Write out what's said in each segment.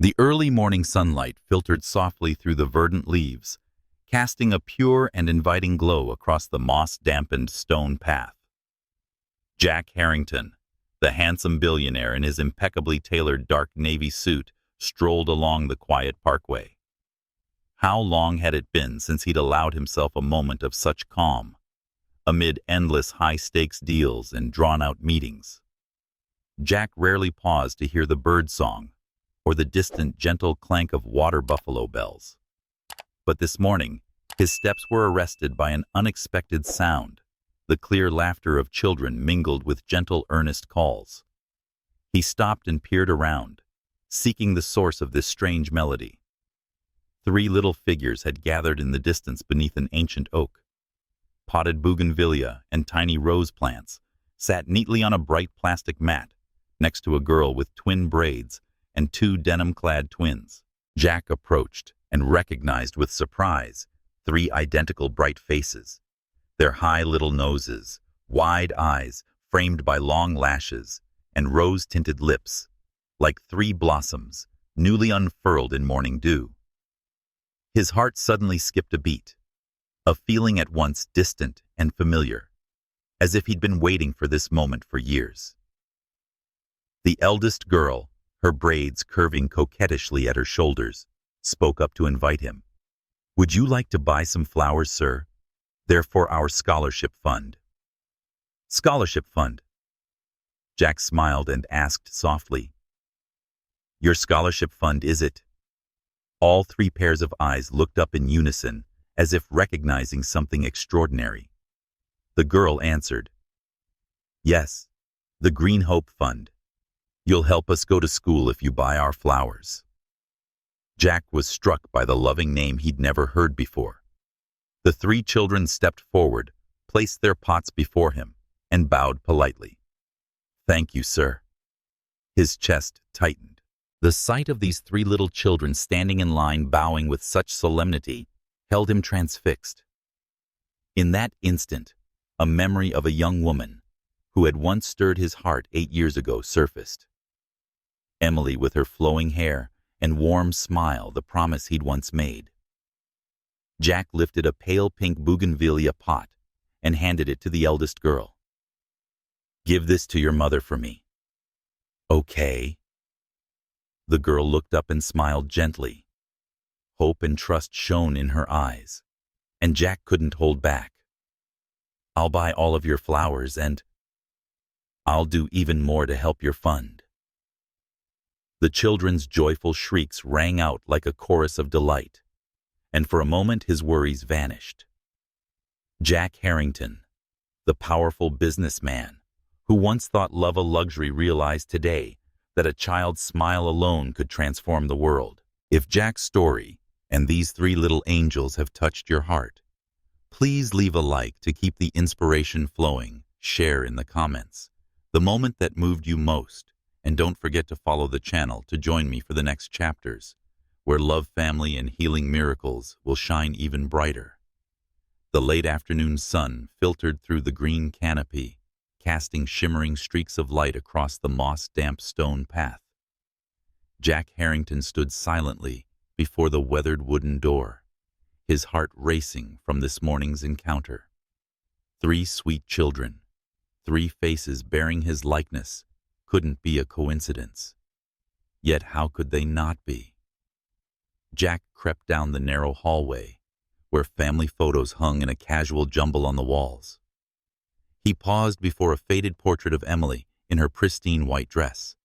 The early morning sunlight filtered softly through the verdant leaves, casting a pure and inviting glow across the moss-dampened stone path. Jack Harrington, the handsome billionaire in his impeccably tailored dark navy suit, strolled along the quiet parkway. How long had it been since he'd allowed himself a moment of such calm, amid endless high-stakes deals and drawn-out meetings? Jack rarely paused to hear the bird song or the distant, gentle clank of water buffalo bells. But this morning, his steps were arrested by an unexpected sound, the clear laughter of children mingled with gentle, earnest calls. He stopped and peered around, seeking the source of this strange melody. 3 little figures had gathered in the distance beneath an ancient oak. Potted bougainvillea and tiny rose plants sat neatly on a bright plastic mat next to a girl with twin braids and 2 denim-clad twins. Jack approached and recognized with surprise 3 identical bright faces. Their high little noses, wide eyes framed by long lashes, and rose-tinted lips, like 3 blossoms newly unfurled in morning dew. His heart suddenly skipped a beat, a feeling at once distant and familiar, as if he'd been waiting for this moment for years. The eldest girl, her braids curving coquettishly at her shoulders, spoke up to invite him. "Would you like to buy some flowers, sir? They're for our scholarship fund." "Scholarship fund?" Jack smiled and asked softly. "Your scholarship fund, is it?" All 3 pairs of eyes looked up in unison, as if recognizing something extraordinary. The girl answered, "Yes, the Green Hope Fund. You'll help us go to school if you buy our flowers." Jack was struck by the loving name he'd never heard before. The 3 children stepped forward, placed their pots before him, and bowed politely. "Thank you, sir." His chest tightened. The sight of these 3 little children standing in line bowing with such solemnity held him transfixed. In that instant, a memory of a young woman who had once stirred his heart 8 years ago surfaced. Emily, with her flowing hair and warm smile, the promise he'd once made. Jack lifted a pale pink bougainvillea pot and handed it to the eldest girl. "Give this to your mother for me." "Okay." The girl looked up and smiled gently. Hope and trust shone in her eyes, and Jack couldn't hold back. "I'll buy all of your flowers, and I'll do even more to help your fund." The children's joyful shrieks rang out like a chorus of delight, and for a moment his worries vanished. Jack Harrington, the powerful businessman who once thought love a luxury, realized today that a child's smile alone could transform the world. If Jack's story and these 3 little angels have touched your heart, please leave a like to keep the inspiration flowing. Share in the comments the moment that moved you most, and don't forget to follow the channel to join me for the next chapters, where love, family, and healing miracles will shine even brighter. The late afternoon sun filtered through the green canopy, casting shimmering streaks of light across the moss-damp stone path. Jack Harrington stood silently before the weathered wooden door, his heart racing from this morning's encounter. 3 sweet children, 3 faces bearing his likeness, couldn't be a coincidence. Yet how could they not be? Jack crept down the narrow hallway, where family photos hung in a casual jumble on the walls. He paused before a faded portrait of Emily in her pristine white dress,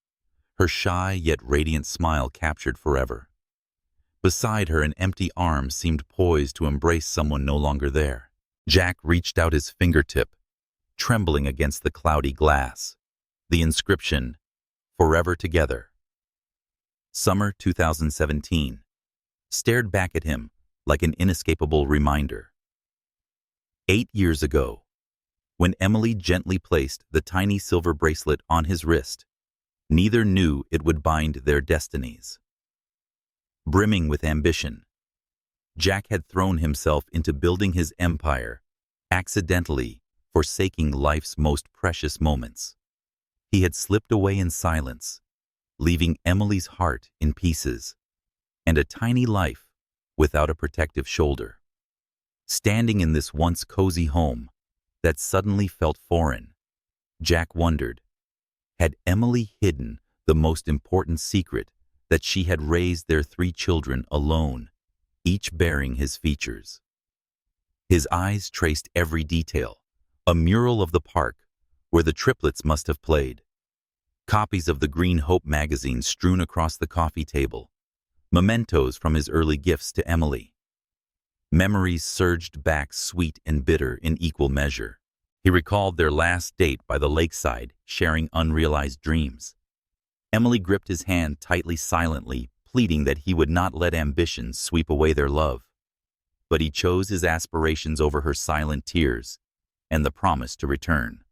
her shy yet radiant smile captured forever. Beside her, an empty arm seemed poised to embrace someone no longer there. Jack reached out his fingertip, trembling against the cloudy glass. The inscription, "Forever Together." Summer 2017 stared back at him like an inescapable reminder. 8 years ago, when Emily gently placed the tiny silver bracelet on his wrist, neither knew it would bind their destinies. Brimming with ambition, Jack had thrown himself into building his empire, accidentally forsaking life's most precious moments. He had slipped away in silence, leaving Emily's heart in pieces, and a tiny life without a protective shoulder. Standing in this once cozy home that suddenly felt foreign, Jack wondered, had Emily hidden the most important secret, that she had raised their 3 children alone, each bearing his features? His eyes traced every detail: a mural of the park where the triplets must have played, copies of the Green Hope magazine strewn across the coffee table, mementos from his early gifts to Emily. Memories surged back, sweet and bitter in equal measure. He recalled their last date by the lakeside, sharing unrealized dreams. Emily gripped his hand tightly, silently, pleading that he would not let ambitions sweep away their love. But he chose his aspirations over her silent tears and the promise to return.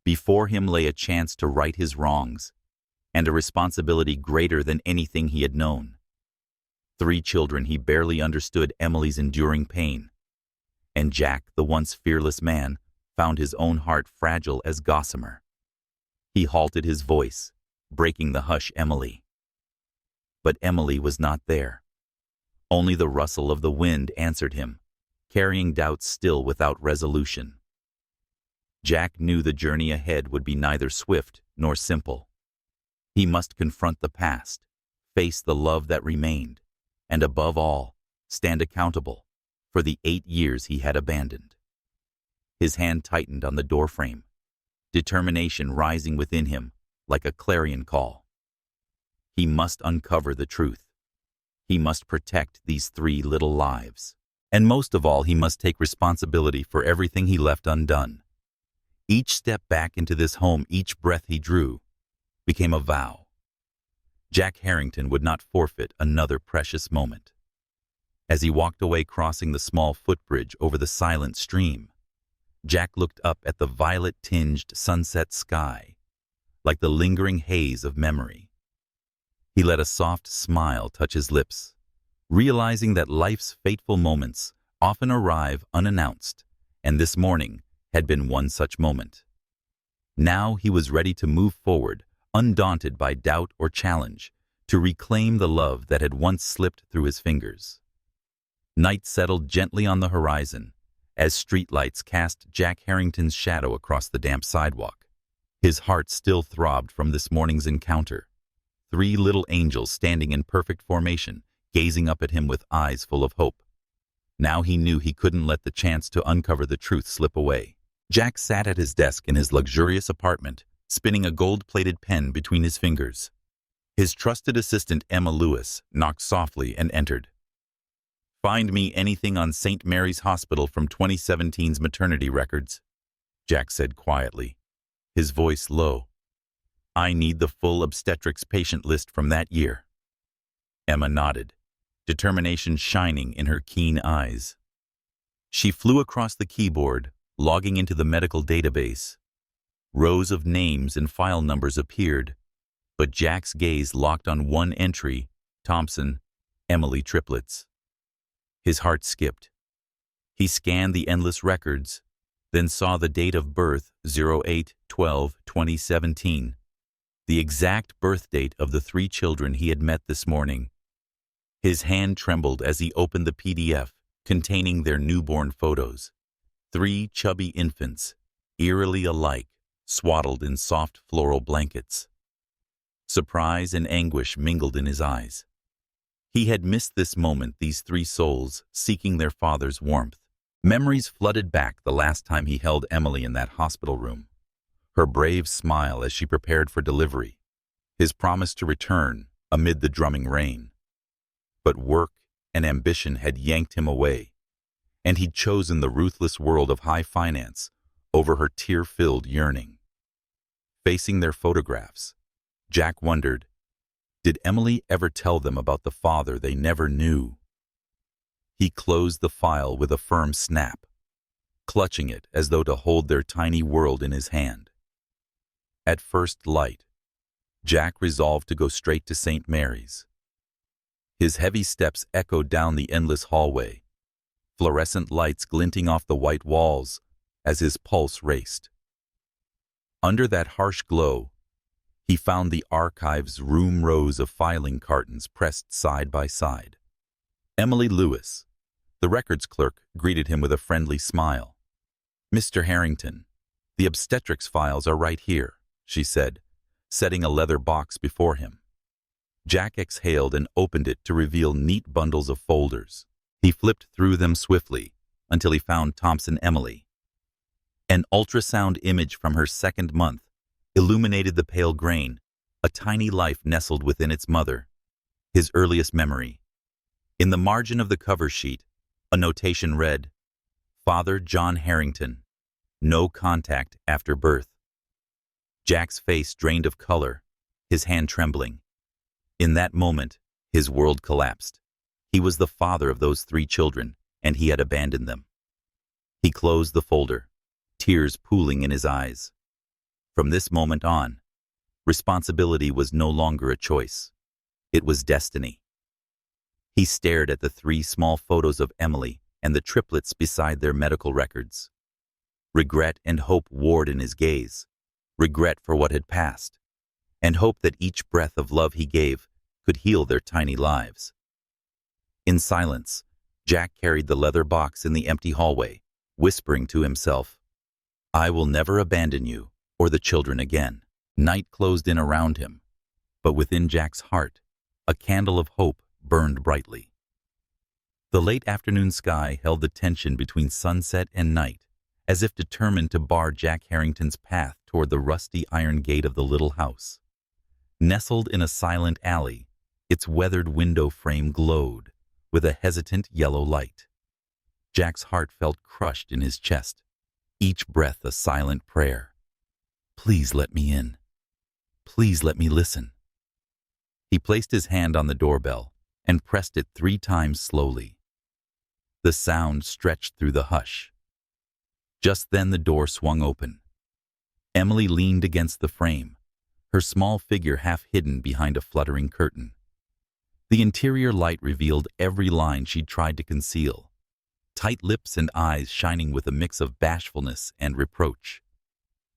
Before him lay a chance to right his wrongs, and a responsibility greater than anything he had known. 3 children, he barely understood Emily's enduring pain. And Jack, the once fearless man, found his own heart fragile as gossamer. He halted his voice, breaking the hush. Emily. But Emily was not there. Only the rustle of the wind answered him, carrying doubts still without resolution. Jack knew the journey ahead would be neither swift nor simple. He must confront the past, face the love that remained, and above all, stand accountable for the 8 years he had abandoned. His hand tightened on the doorframe, determination rising within him like a clarion call. He must uncover the truth. He must protect these 3 little lives. And most of all, he must take responsibility for everything he left undone. Each step back into this home, each breath he drew, became a vow. Jack Harrington would not forfeit another precious moment. As he walked away, crossing the small footbridge over the silent stream, Jack looked up at the violet-tinged sunset sky, like the lingering haze of memory. He let a soft smile touch his lips, realizing that life's fateful moments often arrive unannounced, and this morning had been one such moment. Now he was ready to move forward, undaunted by doubt or challenge, to reclaim the love that had once slipped through his fingers. Night settled gently on the horizon, as streetlights cast Jack Harrington's shadow across the damp sidewalk. His heart still throbbed from this morning's encounter. 3 little angels standing in perfect formation, gazing up at him with eyes full of hope. Now he knew he couldn't let the chance to uncover the truth slip away. Jack sat at his desk in his luxurious apartment, spinning a gold-plated pen between his fingers. His trusted assistant, Emma Lewis, knocked softly and entered. "Find me anything on St. Mary's Hospital from 2017's maternity records," Jack said quietly, his voice low. "I need the full obstetrics patient list from that year." Emma nodded, determination shining in her keen eyes. She flew across the keyboard, logging into the medical database. Rows of names and file numbers appeared, but Jack's gaze locked on one entry: Thompson, Emily triplets. His heart skipped. He scanned the endless records, then saw the date of birth, 08/12/2017, the exact birth date of the 3 children he had met this morning. His hand trembled as he opened the PDF containing their newborn photos. 3 chubby infants, eerily alike, swaddled in soft floral blankets. Surprise and anguish mingled in his eyes. He had missed this moment, these 3 souls seeking their father's warmth. Memories flooded back the last time he held Emily in that hospital room. Her brave smile as she prepared for delivery. His promise to return amid the drumming rain. But work and ambition had yanked him away, and he'd chosen the ruthless world of high finance over her tear-filled yearning. Facing their photographs, Jack wondered, did Emily ever tell them about the father they never knew? He closed the file with a firm snap, clutching it as though to hold their tiny world in his hand. At first light, Jack resolved to go straight to St. Mary's. His heavy steps echoed down the endless hallway, fluorescent lights glinting off the white walls as his pulse raced. Under that harsh glow, He found the archive's rows of filing cartons pressed side by side. Emily Lewis, the records clerk, greeted him with a friendly smile. "Mr. Harrington, the obstetrics files are right here," she said, setting a leather box before him. Jack exhaled and opened it to reveal neat bundles of folders. He flipped through them swiftly until he found Thompson Emily. An ultrasound image from her second month illuminated the pale grain, a tiny life nestled within its mother, his earliest memory. In the margin of the cover sheet, a notation read, "Father John Harrington, no contact after birth." Jack's face drained of color, his hand trembling. In that moment, his world collapsed. He was the father of those 3 children, and he had abandoned them. He closed the folder, tears pooling in his eyes. From this moment on, responsibility was no longer a choice. It was destiny. He stared at the 3 small photos of Emily and the triplets beside their medical records. Regret and hope warred in his gaze, regret for what had passed, and hope that each breath of love he gave could heal their tiny lives. In silence, Jack carried the leather box in the empty hallway, whispering to himself, "I will never abandon you or the children again." Night closed in around him, but within Jack's heart, a candle of hope burned brightly. The late afternoon sky held the tension between sunset and night, as if determined to bar Jack Harrington's path toward the rusty iron gate of the little house. Nestled in a silent alley, its weathered window frame glowed with a hesitant yellow light. Jack's heart felt crushed in his chest, each breath a silent prayer. "Please let me in. Please let me listen." He placed his hand on the doorbell and pressed it 3 times slowly. The sound stretched through the hush. Just then the door swung open. Emily leaned against the frame, her small figure half hidden behind a fluttering curtain. The interior light revealed every line she'd tried to conceal, tight lips and eyes shining with a mix of bashfulness and reproach.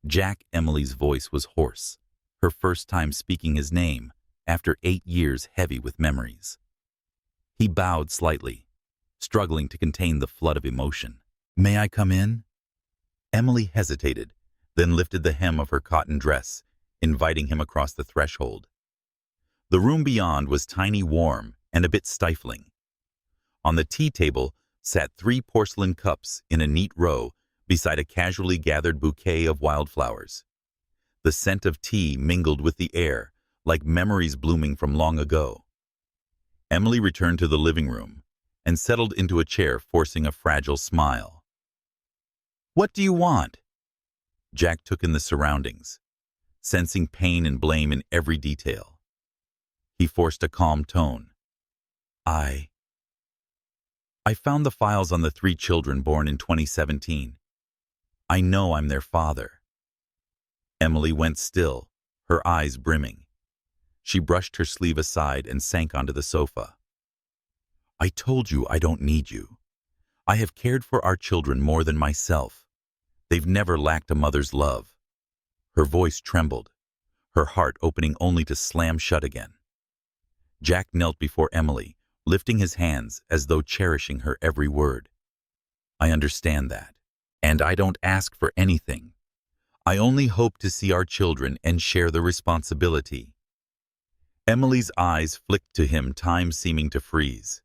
Jack Emily's voice was hoarse, her first time speaking his name after 8 years heavy with memories. He bowed slightly, struggling to contain the flood of emotion. "May I come in?" Emily hesitated, then lifted the hem of her cotton dress, inviting him across the threshold. The room beyond was tiny, warm, and a bit stifling. On the tea table sat 3 porcelain cups in a neat row beside a casually gathered bouquet of wildflowers. The scent of tea mingled with the air, like memories blooming from long ago. Emily returned to the living room and settled into a chair, forcing a fragile smile. "What do you want?" Jack took in the surroundings, sensing pain and blame in every detail. He forced a calm tone. I found the files on the 3 children born in 2017. I know I'm their father." Emily went still, her eyes brimming. She brushed her sleeve aside and sank onto the sofa. "I told you I don't need you. I have cared for our children more than myself. They've never lacked a mother's love." Her voice trembled, her heart opening only to slam shut again. Jack knelt before Emily, lifting his hands as though cherishing her every word. "I understand that, and I don't ask for anything. I only hope to see our children and share the responsibility." Emily's eyes flicked to him, time seeming to freeze.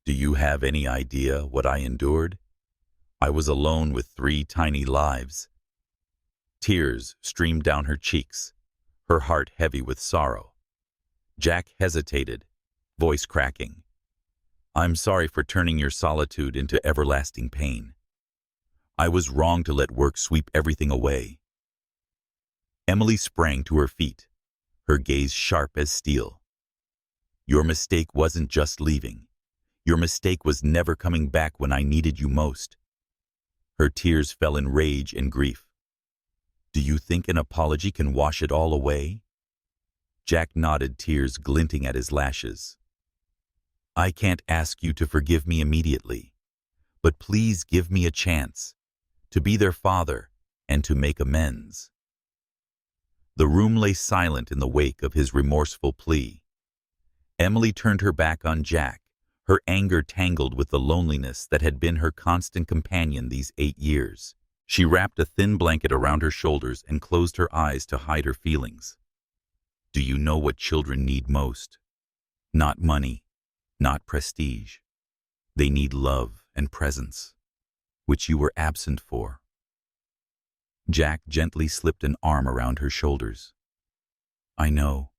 "Do you have any idea what I endured? I was alone with 3 tiny lives." Tears streamed down her cheeks, her heart heavy with sorrow. Jack hesitated, voice cracking. "I'm sorry for turning your solitude into everlasting pain. I was wrong to let work sweep everything away." Emily sprang to her feet, her gaze sharp as steel. "Your mistake wasn't just leaving. Your mistake was never coming back when I needed you most." Her tears fell in rage and grief. "Do you think an apology can wash it all away?" Jack nodded, tears glinting at his lashes. "I can't ask you to forgive me immediately, but please give me a chance to be their father and to make amends." The room lay silent in the wake of his remorseful plea. Emily turned her back on Jack, her anger tangled with the loneliness that had been her constant companion these 8 years. She wrapped a thin blanket around her shoulders and closed her eyes to hide her feelings. Do you know what children need most? Not money, not prestige. They need love and presence, which you were absent for. Jack gently slipped an arm around her shoulders. I know,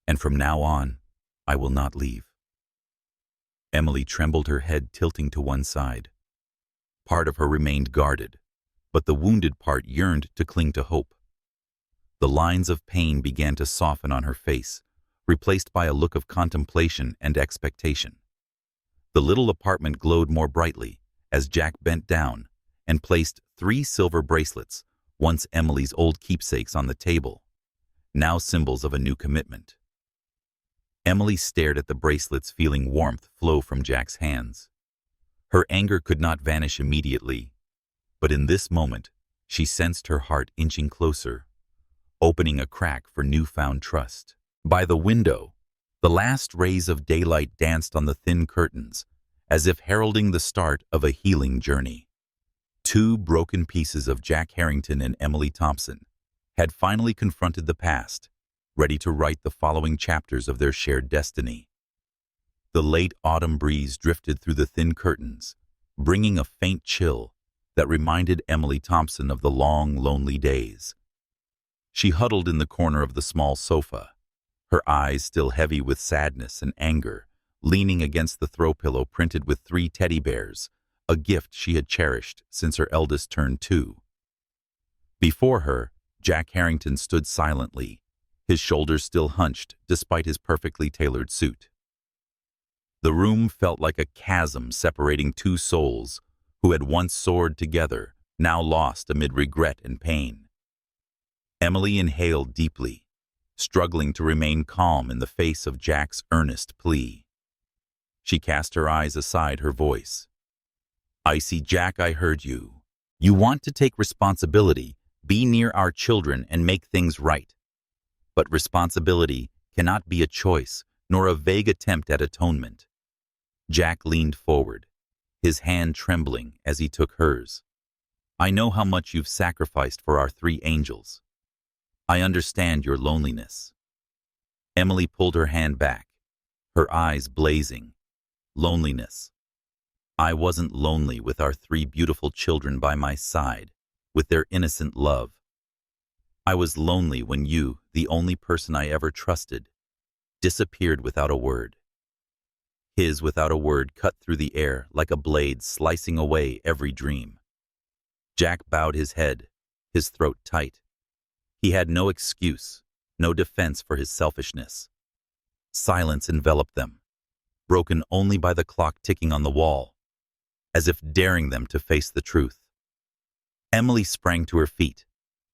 and from now on, I will not leave. Emily trembled, her head tilting to one side. Part of her remained guarded, but the wounded part yearned to cling to hope. The lines of pain began to soften on her face, replaced by a look of contemplation and expectation. The little apartment glowed more brightly as Jack bent down and placed 3 silver bracelets, once Emily's old keepsakes, on the table, now symbols of a new commitment. Emily stared at the bracelets, feeling warmth flow from Jack's hands. Her anger could not vanish immediately, but in this moment, she sensed her heart inching closer, opening a crack for newfound trust. By the window, the last rays of daylight danced on the thin curtains, as if heralding the start of a healing journey. 2 broken pieces of Jack Harrington and Emily Thompson had finally confronted the past, ready to write the following chapters of their shared destiny. The late autumn breeze drifted through the thin curtains, bringing a faint chill that reminded Emily Thompson of the long, lonely days. She huddled in the corner of the small sofa, her eyes still heavy with sadness and anger, leaning against the throw pillow printed with 3 teddy bears, a gift she had cherished since her eldest turned 2. Before her, Jack Harrington stood silently, his shoulders still hunched despite his perfectly tailored suit. The room felt like a chasm separating 2 souls who had once soared together, now lost amid regret and pain. Emily inhaled deeply, struggling to remain calm in the face of Jack's earnest plea. She cast her eyes aside, her voice. I see, Jack, I heard you. You want to take responsibility, be near our children, and make things right. But responsibility cannot be a choice, nor a vague attempt at atonement. Jack leaned forward, his hand trembling as he took hers. I know how much you've sacrificed for our 3 angels. I understand your loneliness. Emily pulled her hand back, her eyes blazing. Loneliness. I wasn't lonely with our 3 beautiful children by my side, with their innocent love. I was lonely when you, the only person I ever trusted, disappeared without a word. His without a word cut through the air like a blade, slicing away every dream. Jack bowed his head, his throat tight. He had no excuse, no defense for his selfishness. Silence enveloped them, broken only by the clock ticking on the wall, as if daring them to face the truth. Emily sprang to her feet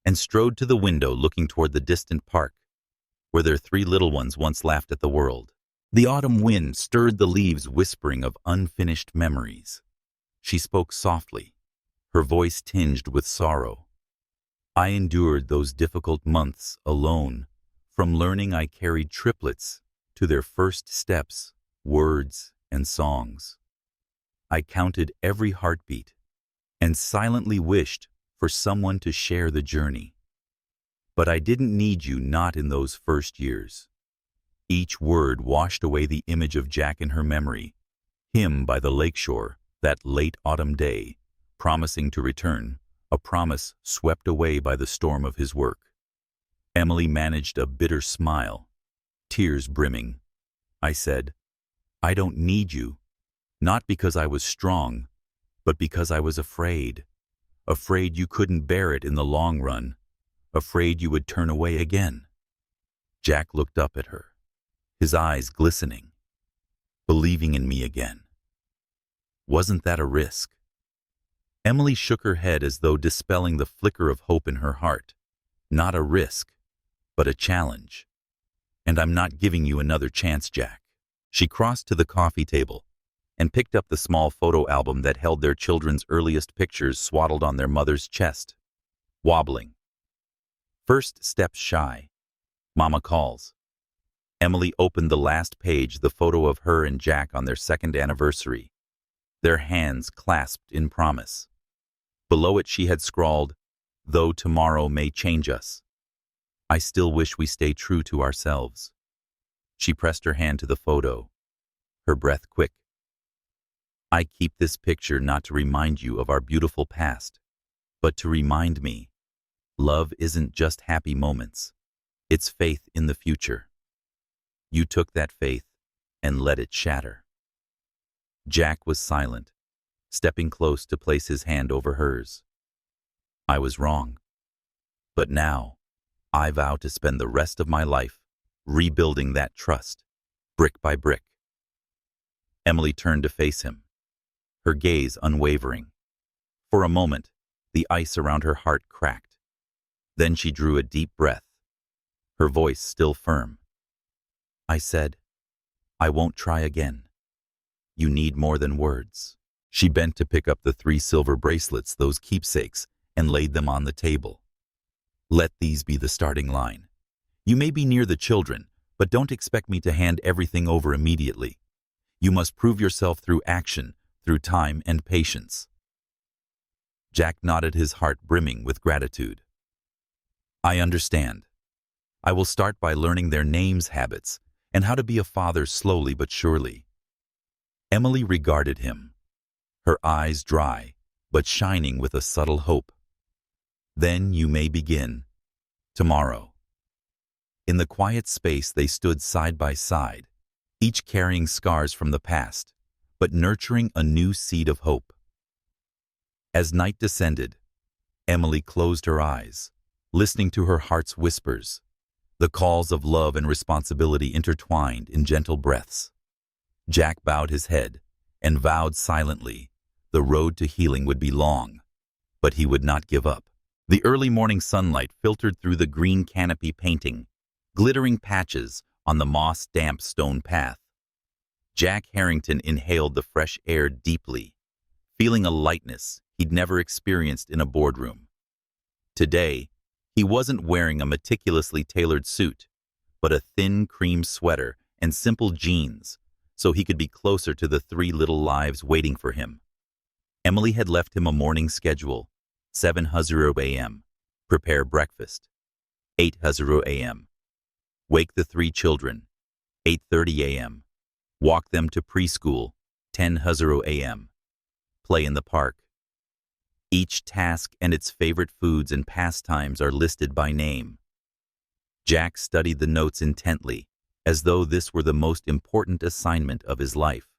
and strode to the window, looking toward the distant park, where their 3 little ones once laughed at the world. The autumn wind stirred the leaves, whispering of unfinished memories. She spoke softly, her voice tinged with sorrow. I endured those difficult months alone, from learning I carried triplets to their first steps, words, and songs. I counted every heartbeat and silently wished for someone to share the journey. But I didn't need you, not in those first years. Each word washed away the image of Jack in her memory, him by the lakeshore that late autumn day, promising to return, a promise swept away by the storm of his work. Emily managed a bitter smile, tears brimming. I said, I don't need you, not because I was strong, but because I was afraid. Afraid you couldn't bear it in the long run, afraid you would turn away again. Jack looked up at her, his eyes glistening, believing in me again. Wasn't that a risk? Emily shook her head as though dispelling the flicker of hope in her heart. Not a risk, but a challenge. And I'm not giving you another chance, Jack. She crossed to the coffee table and picked up the small photo album that held their children's earliest pictures swaddled on their mother's chest, wobbling. First steps shy. Mama calls. Emily opened the last page, the photo of her and Jack on their second anniversary, their hands clasped in promise. Below it she had scrawled, "Though tomorrow may change us, I still wish we stay true to ourselves." She pressed her hand to the photo, her breath quick. "I keep this picture not to remind you of our beautiful past, but to remind me, love isn't just happy moments. It's faith in the future. You took that faith and let it shatter." Jack was silent, stepping close to place his hand over hers. "I was wrong. But now, I vow to spend the rest of my life rebuilding that trust, brick by brick." Emily turned to face him, her gaze unwavering. For a moment, the ice around her heart cracked. Then she drew a deep breath, her voice still firm. "I said, I won't try again. You need more than words." She bent to pick up the 3 silver bracelets, those keepsakes, and laid them on the table. "Let these be the starting line. You may be near the children, but don't expect me to hand everything over immediately. You must prove yourself through action, through time and patience." Jack nodded, his heart brimming with gratitude. "I understand. I will start by learning their names, habits, and how to be a father slowly but surely." Emily regarded him, her eyes dry, but shining with a subtle hope. "Then you may begin. Tomorrow." In the quiet space they stood side by side, each carrying scars from the past, but nurturing a new seed of hope. As night descended, Emily closed her eyes, listening to her heart's whispers, the calls of love and responsibility intertwined in gentle breaths. Jack bowed his head and vowed silently the road to healing would be long, but he would not give up. The early morning sunlight filtered through the green canopy painting, glittering patches on the moss-damp stone path. Jack Harrington inhaled the fresh air deeply, feeling a lightness he'd never experienced in a boardroom. Today, he wasn't wearing a meticulously tailored suit, but a thin cream sweater and simple jeans, so he could be closer to the 3 little lives waiting for him. Emily had left him a morning schedule: 7:00 a.m. Prepare breakfast. 8:00 a.m. Wake the 3 children. 8:30 a.m. Walk them to preschool. 10:00 a.m. Play in the park. Each task and its favorite foods and pastimes are listed by name. Jack studied the notes intently, as though this were the most important assignment of his life.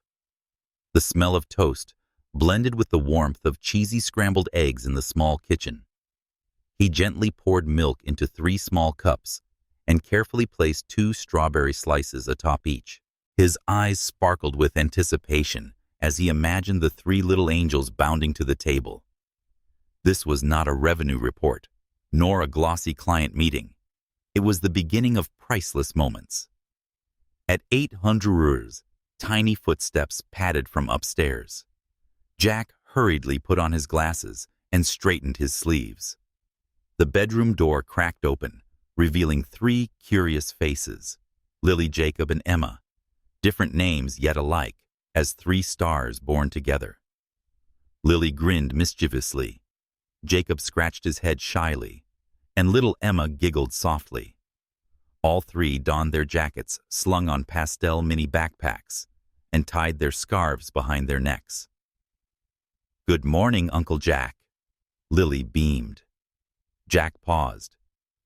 The smell of toast blended with the warmth of cheesy scrambled eggs in the small kitchen. He gently poured milk into 3 small cups and carefully placed 2 strawberry slices atop each. His eyes sparkled with anticipation as he imagined the 3 little angels bounding to the table. This was not a revenue report, nor a glossy client meeting. It was the beginning of priceless moments. At 8:00, tiny footsteps padded from upstairs. Jack hurriedly put on his glasses and straightened his sleeves. The bedroom door cracked open, revealing 3 curious faces: Lily, Jacob, and Emma, different names yet alike, as 3 stars born together. Lily grinned mischievously. Jacob scratched his head shyly, and little Emma giggled softly. All 3 donned their jackets slung on pastel mini backpacks and tied their scarves behind their necks. "Good morning, Uncle Jack." Lily beamed. Jack paused,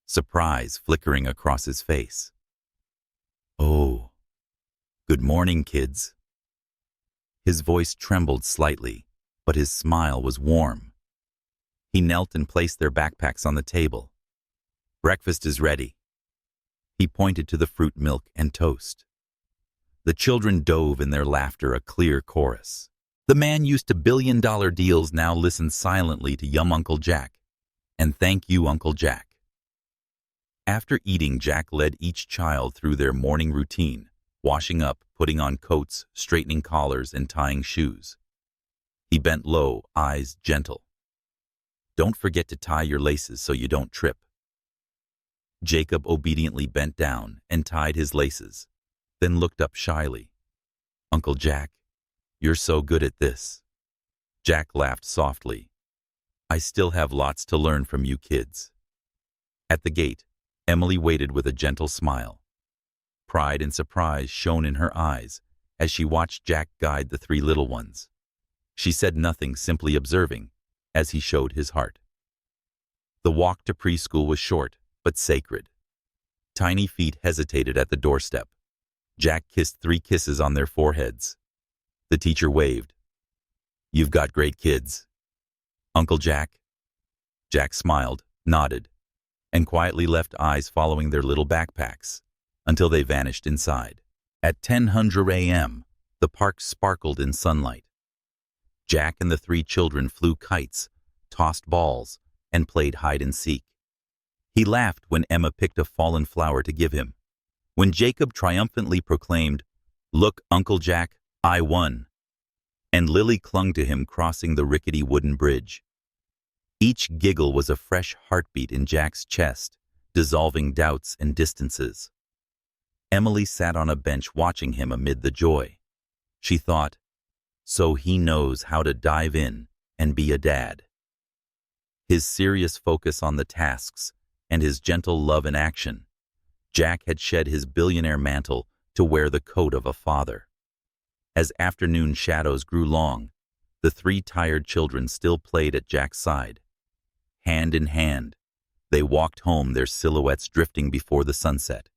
surprise flickering across his face. "Oh, good morning, kids." His voice trembled slightly, but his smile was warm. He knelt and placed their backpacks on the table. "Breakfast is ready." He pointed to the fruit milk and toast. The children dove in their laughter, a clear chorus. The man used to billion-dollar deals now listened silently to young Uncle Jack. And thank you, Uncle Jack. After eating, Jack led each child through their morning routine, washing up, putting on coats, straightening collars, and tying shoes. He bent low, eyes gentle. "Don't forget to tie your laces so you don't trip." Jacob obediently bent down and tied his laces, then looked up shyly. "Uncle Jack, you're so good at this." Jack laughed softly. "I still have lots to learn from you kids." At the gate, Emily waited with a gentle smile. Pride and surprise shone in her eyes as she watched Jack guide the three little ones. She said nothing, simply observing, as he showed his heart. The walk to preschool was short, but sacred. Tiny feet hesitated at the doorstep. Jack kissed 3 kisses on their foreheads. The teacher waved. "You've got great kids." "Uncle Jack?" Jack smiled, nodded, and quietly left eyes following their little backpacks until they vanished inside. At 10:00 a.m., the park sparkled in sunlight. Jack and the 3 children flew kites, tossed balls, and played hide-and-seek. He laughed when Emma picked a fallen flower to give him. When Jacob triumphantly proclaimed, "Look, Uncle Jack, I won," and Lily clung to him crossing the rickety wooden bridge. Each giggle was a fresh heartbeat in Jack's chest, dissolving doubts and distances. Emily sat on a bench watching him amid the joy. She thought, so he knows how to dive in and be a dad. His serious focus on the tasks and his gentle love in action, Jack had shed his billionaire mantle to wear the coat of a father. As afternoon shadows grew long, the 3 tired children still played at Jack's side. Hand in hand, they walked home, their silhouettes drifting before the sunset.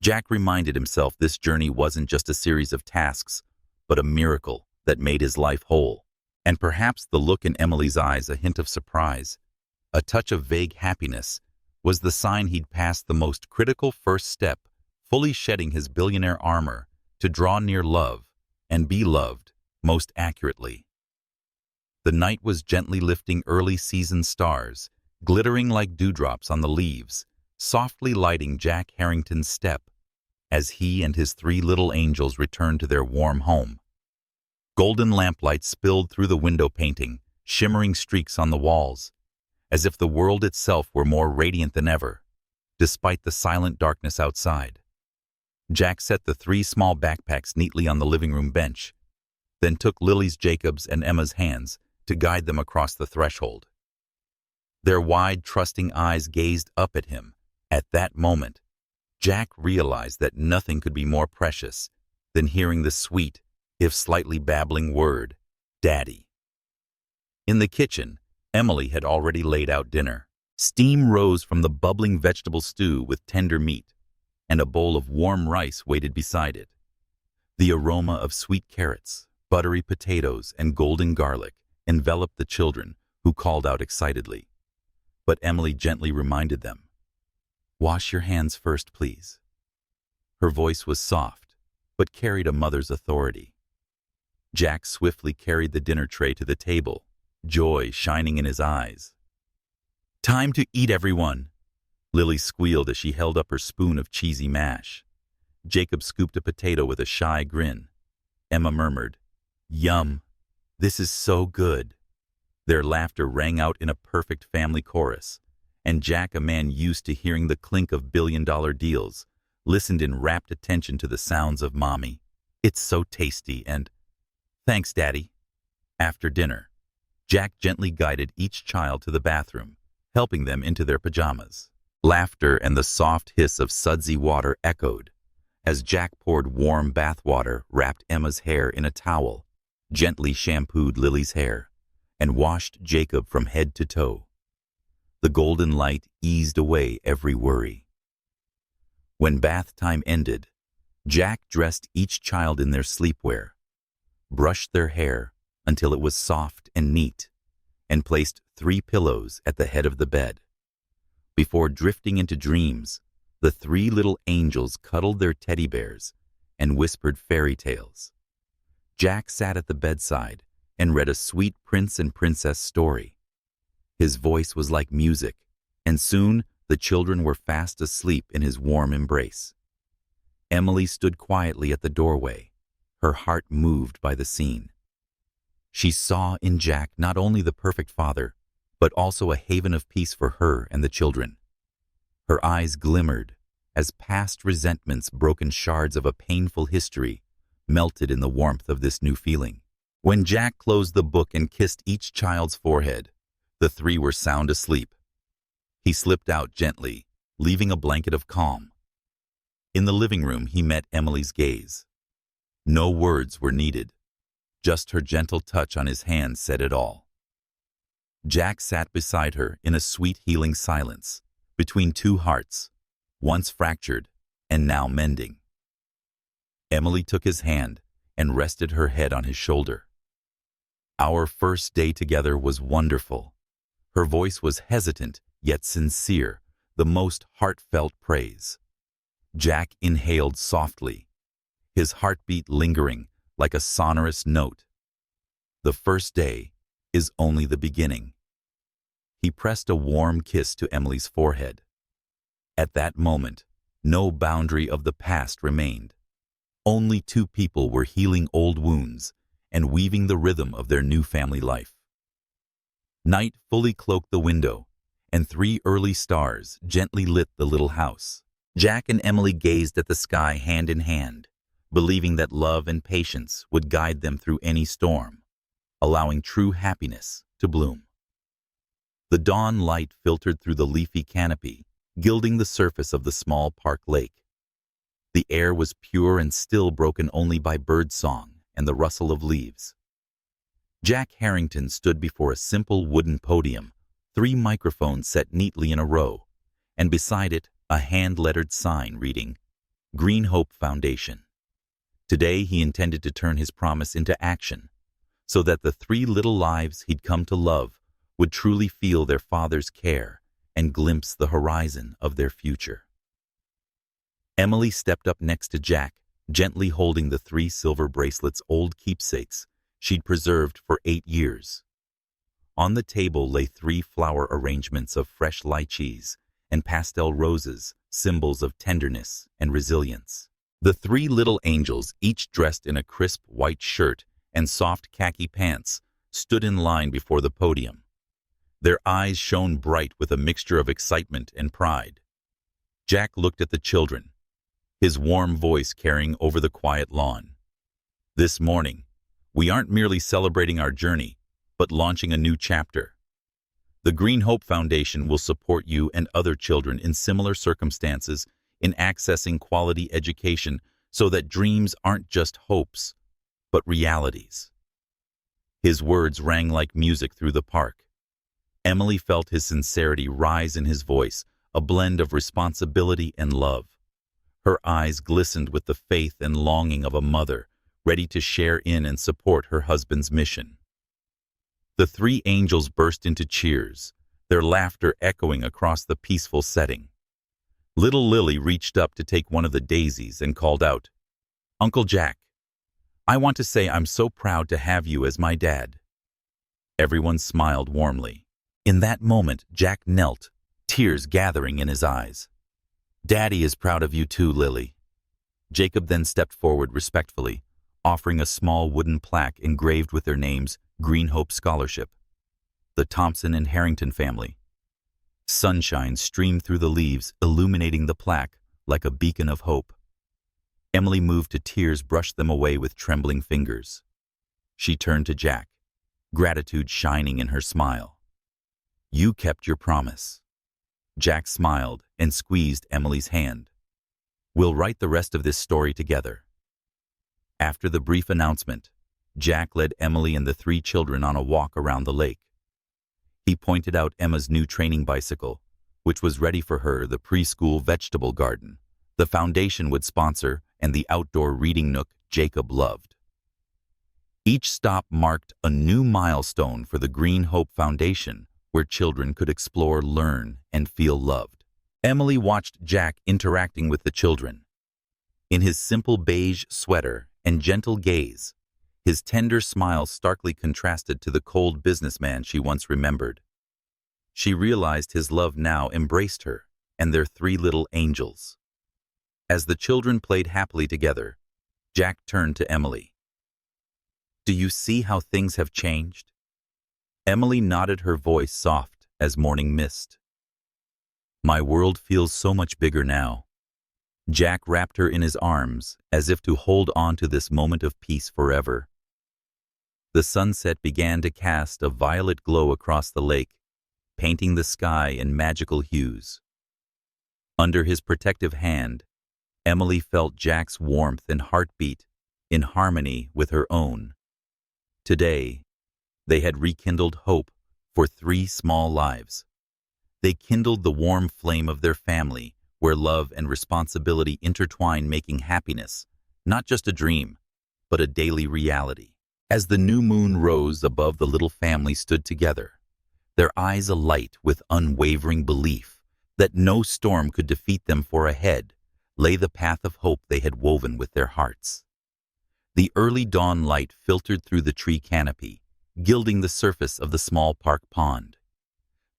Jack reminded himself this journey wasn't just a series of tasks, but a miracle that made his life whole. And perhaps the look in Emily's eyes, a hint of surprise, a touch of vague happiness, was the sign he'd passed the most critical first step, fully shedding his billionaire armor to draw near love and be loved most accurately. The night was gently lifting early season stars, glittering like dewdrops on the leaves, softly lighting Jack Harrington's step as he and his 3 little angels returned to their warm home. Golden lamplight spilled through the window painting, shimmering streaks on the walls, as if the world itself were more radiant than ever, despite the silent darkness outside. Jack set the 3 small backpacks neatly on the living room bench, then took Lily's, Jacob's, and Emma's hands to guide them across the threshold. Their wide, trusting eyes gazed up at him. At that moment, Jack realized that nothing could be more precious than hearing the sweet, if slightly babbling word, "Daddy." In the kitchen, Emily had already laid out dinner. Steam rose from the bubbling vegetable stew with tender meat, and a bowl of warm rice waited beside it. The aroma of sweet carrots, buttery potatoes, and golden garlic enveloped the children, who called out excitedly. But Emily gently reminded them, "Wash your hands first, please." Her voice was soft, but carried a mother's authority. Jack swiftly carried the dinner tray to the table, joy shining in his eyes. "Time to eat, everyone," Lily squealed as she held up her spoon of cheesy mash. Jacob scooped a potato with a shy grin. Emma murmured, "Yum, this is so good." Their laughter rang out in a perfect family chorus, and Jack, a man used to hearing the clink of billion-dollar deals, listened in rapt attention to the sounds of Mommy. "It's so tasty," and "Thanks, Daddy." After dinner, Jack gently guided each child to the bathroom, helping them into their pajamas. Laughter and the soft hiss of sudsy water echoed as Jack poured warm bath water, wrapped Emma's hair in a towel, gently shampooed Lily's hair, and washed Jacob from head to toe. The golden light eased away every worry. When bath time ended, Jack dressed each child in their sleepwear, brushed their hair until it was soft and neat, and placed 3 pillows at the head of the bed. Before drifting into dreams, the 3 little angels cuddled their teddy bears and whispered fairy tales. Jack sat at the bedside and read a sweet prince and princess story. His voice was like music, and soon the children were fast asleep in his warm embrace. Emily stood quietly at the doorway, her heart moved by the scene. She saw in Jack not only the perfect father, but also a haven of peace for her and the children. Her eyes glimmered as past resentments, broken shards of a painful history, melted in the warmth of this new feeling. When Jack closed the book and kissed each child's forehead, the three were sound asleep. He slipped out gently, leaving a blanket of calm. In the living room, he met Emily's gaze. No words were needed. Just her gentle touch on his hand said it all. Jack sat beside her in a sweet, healing silence, between two hearts, once fractured and now mending. Emily took his hand and rested her head on his shoulder. Our first day together was wonderful. Her voice was hesitant yet sincere, the most heartfelt praise. Jack inhaled softly, his heartbeat lingering like a sonorous note. The first day is only the beginning. He pressed a warm kiss to Emily's forehead. At that moment, no boundary of the past remained. Only two people were healing old wounds and weaving the rhythm of their new family life. Night fully cloaked the window, and 3 early stars gently lit the little house. Jack and Emily gazed at the sky hand in hand, believing that love and patience would guide them through any storm, allowing true happiness to bloom. The dawn light filtered through the leafy canopy, gilding the surface of the small park lake. The air was pure and still, broken only by bird song and the rustle of leaves. Jack Harrington stood before a simple wooden podium, 3 microphones set neatly in a row, and beside it a hand-lettered sign reading, Green Hope Foundation. Today he intended to turn his promise into action, so that the 3 little lives he'd come to love would truly feel their father's care and glimpse the horizon of their future. Emily stepped up next to Jack, gently holding the 3 silver bracelets, old keepsakes she'd preserved for 8 years. On the table lay 3 flower arrangements of fresh lychees and pastel roses, symbols of tenderness and resilience. The 3 little angels, each dressed in a crisp white shirt and soft khaki pants, stood in line before the podium. Their eyes shone bright with a mixture of excitement and pride. Jack looked at the children, his warm voice carrying over the quiet lawn. This morning, we aren't merely celebrating our journey, but launching a new chapter. The Green Hope Foundation will support you and other children in similar circumstances in accessing quality education so that dreams aren't just hopes, but realities. His words rang like music through the park. Emily felt his sincerity rise in his voice, a blend of responsibility and love. Her eyes glistened with the faith and longing of a mother, ready to share in and support her husband's mission. The 3 angels burst into cheers, their laughter echoing across the peaceful setting. Little Lily reached up to take one of the daisies and called out, "Uncle Jack, I want to say I'm so proud to have you as my dad." Everyone smiled warmly. In that moment, Jack knelt, tears gathering in his eyes. "Daddy is proud of you too, Lily." Jacob then stepped forward respectfully, offering a small wooden plaque engraved with their names, Green Hope Scholarship. The Thompson and Harrington family. Sunshine streamed through the leaves, illuminating the plaque like a beacon of hope. Emily, moved to tears, brushed them away with trembling fingers. She turned to Jack, gratitude shining in her smile. "You kept your promise." Jack smiled and squeezed Emily's hand. "We'll write the rest of this story together." After the brief announcement, Jack led Emily and the 3 children on a walk around the lake. He pointed out Emma's new training bicycle, which was ready for her, the preschool vegetable garden the foundation would sponsor, and the outdoor reading nook Jacob loved. Each stop marked a new milestone for the Green Hope Foundation, where children could explore, learn, and feel loved. Emily watched Jack interacting with the children. In his simple beige sweater and gentle gaze, his tender smile starkly contrasted to the cold businessman she once remembered. She realized his love now embraced her and their 3 little angels. As the children played happily together, Jack turned to Emily. "Do you see how things have changed?" Emily nodded, her voice soft as morning mist. My world feels so much bigger now. Jack wrapped her in his arms, as if to hold on to this moment of peace forever. The sunset began to cast a violet glow across the lake, painting the sky in magical hues. Under his protective hand, Emily felt Jack's warmth and heartbeat in harmony with her own. Today, they had rekindled hope for 3 small lives. They kindled the warm flame of their family, where love and responsibility intertwine, making happiness not just a dream, but a daily reality. As the new moon rose above, the little family stood together, their eyes alight with unwavering belief that no storm could defeat them, for ahead lay the path of hope they had woven with their hearts. The early dawn light filtered through the tree canopy, gilding the surface of the small park pond.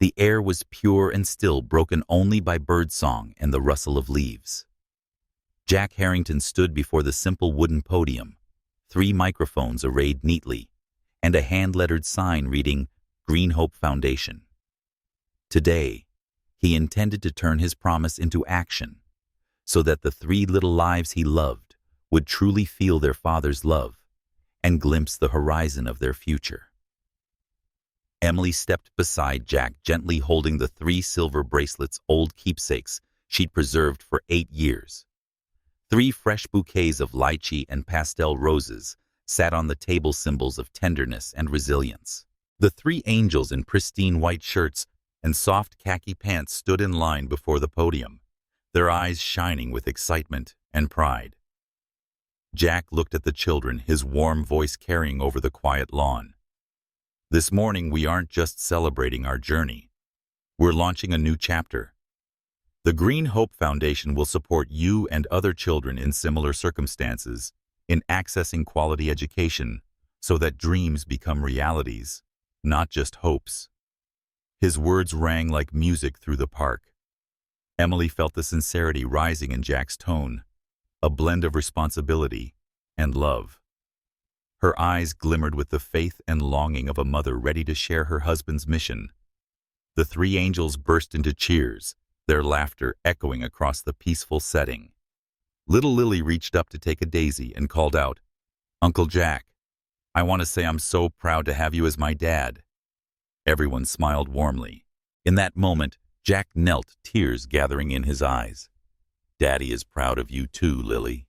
The air was pure and still, broken only by birdsong and the rustle of leaves. Jack Harrington stood before the simple wooden podium, 3 microphones arrayed neatly, and a hand-lettered sign reading Green Hope Foundation. Today, he intended to turn his promise into action, so that the 3 little lives he loved would truly feel their father's love and glimpse the horizon of their future. Emily stepped beside Jack, gently holding the 3 silver bracelets, old keepsakes she'd preserved for 8 years. 3 fresh bouquets of lychee and pastel roses sat on the table, symbols of tenderness and resilience. The 3 angels in pristine white shirts and soft khaki pants stood in line before the podium, their eyes shining with excitement and pride. Jack looked at the children, his warm voice carrying over the quiet lawn. This morning, we aren't just celebrating our journey. We're launching a new chapter. The Green Hope Foundation will support you and other children in similar circumstances in accessing quality education so that dreams become realities, not just hopes. His words rang like music through the park. Emily felt the sincerity rising in Jack's tone, a blend of responsibility and love. Her eyes glimmered with the faith and longing of a mother ready to share her husband's mission. The 3 angels burst into cheers, their laughter echoing across the peaceful setting. Little Lily reached up to take a daisy and called out, "Uncle Jack, I want to say I'm so proud to have you as my dad." Everyone smiled warmly. In that moment, Jack knelt, tears gathering in his eyes. "Daddy is proud of you too, Lily."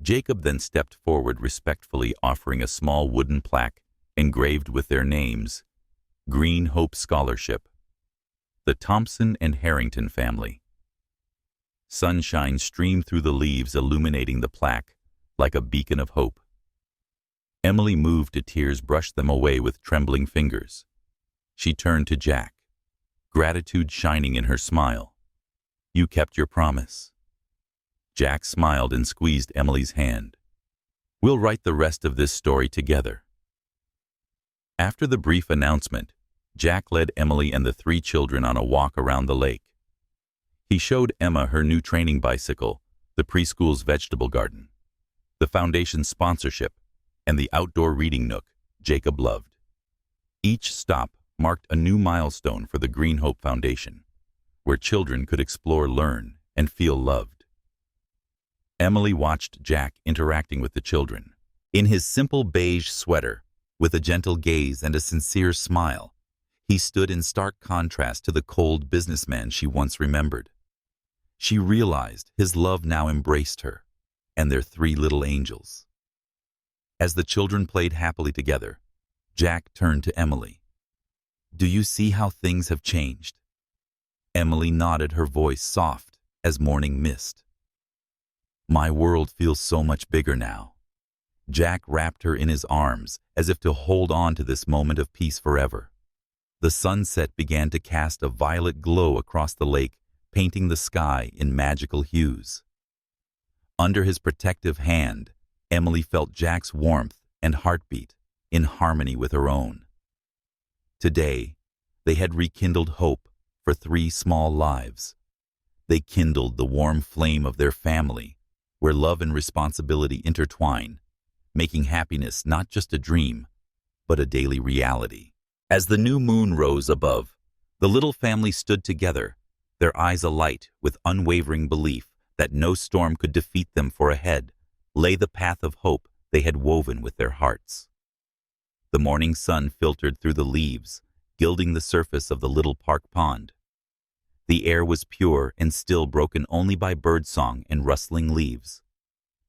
Jacob then stepped forward, respectfully offering a small wooden plaque engraved with their names, Green Hope Scholarship, the Thompson and Harrington family. Sunshine streamed through the leaves, illuminating the plaque like a beacon of hope. Emily, moved to tears, brushed them away with trembling fingers. She turned to Jack, gratitude shining in her smile. "You kept your promise." Jack smiled and squeezed Emily's hand. "We'll write the rest of this story together." After the brief announcement, Jack led Emily and the 3 children on a walk around the lake. He showed Emma her new training bicycle, the preschool's vegetable garden, the foundation's sponsorship, and the outdoor reading nook Jacob loved. Each stop marked a new milestone for the Green Hope Foundation, where children could explore, learn, and feel loved. Emily watched Jack interacting with the children. In his simple beige sweater, with a gentle gaze and a sincere smile, he stood in stark contrast to the cold businessman she once remembered. She realized his love now embraced her and their 3 little angels. As the children played happily together, Jack turned to Emily. "Do you see how things have changed?" Emily nodded, her voice soft as morning mist. "My world feels so much bigger now." Jack wrapped her in his arms, as if to hold on to this moment of peace forever. The sunset began to cast a violet glow across the lake, painting the sky in magical hues. Under his protective hand, Emily felt Jack's warmth and heartbeat in harmony with her own. Today, they had rekindled hope for 3 small lives. They kindled the warm flame of their family, where love and responsibility intertwine, making happiness not just a dream, but a daily reality. As the new moon rose above, the little family stood together, their eyes alight with unwavering belief that no storm could defeat them, for ahead lay the path of hope they had woven with their hearts. The morning sun filtered through the leaves, gilding the surface of the little park pond. The air was pure and still, broken only by birdsong and rustling leaves.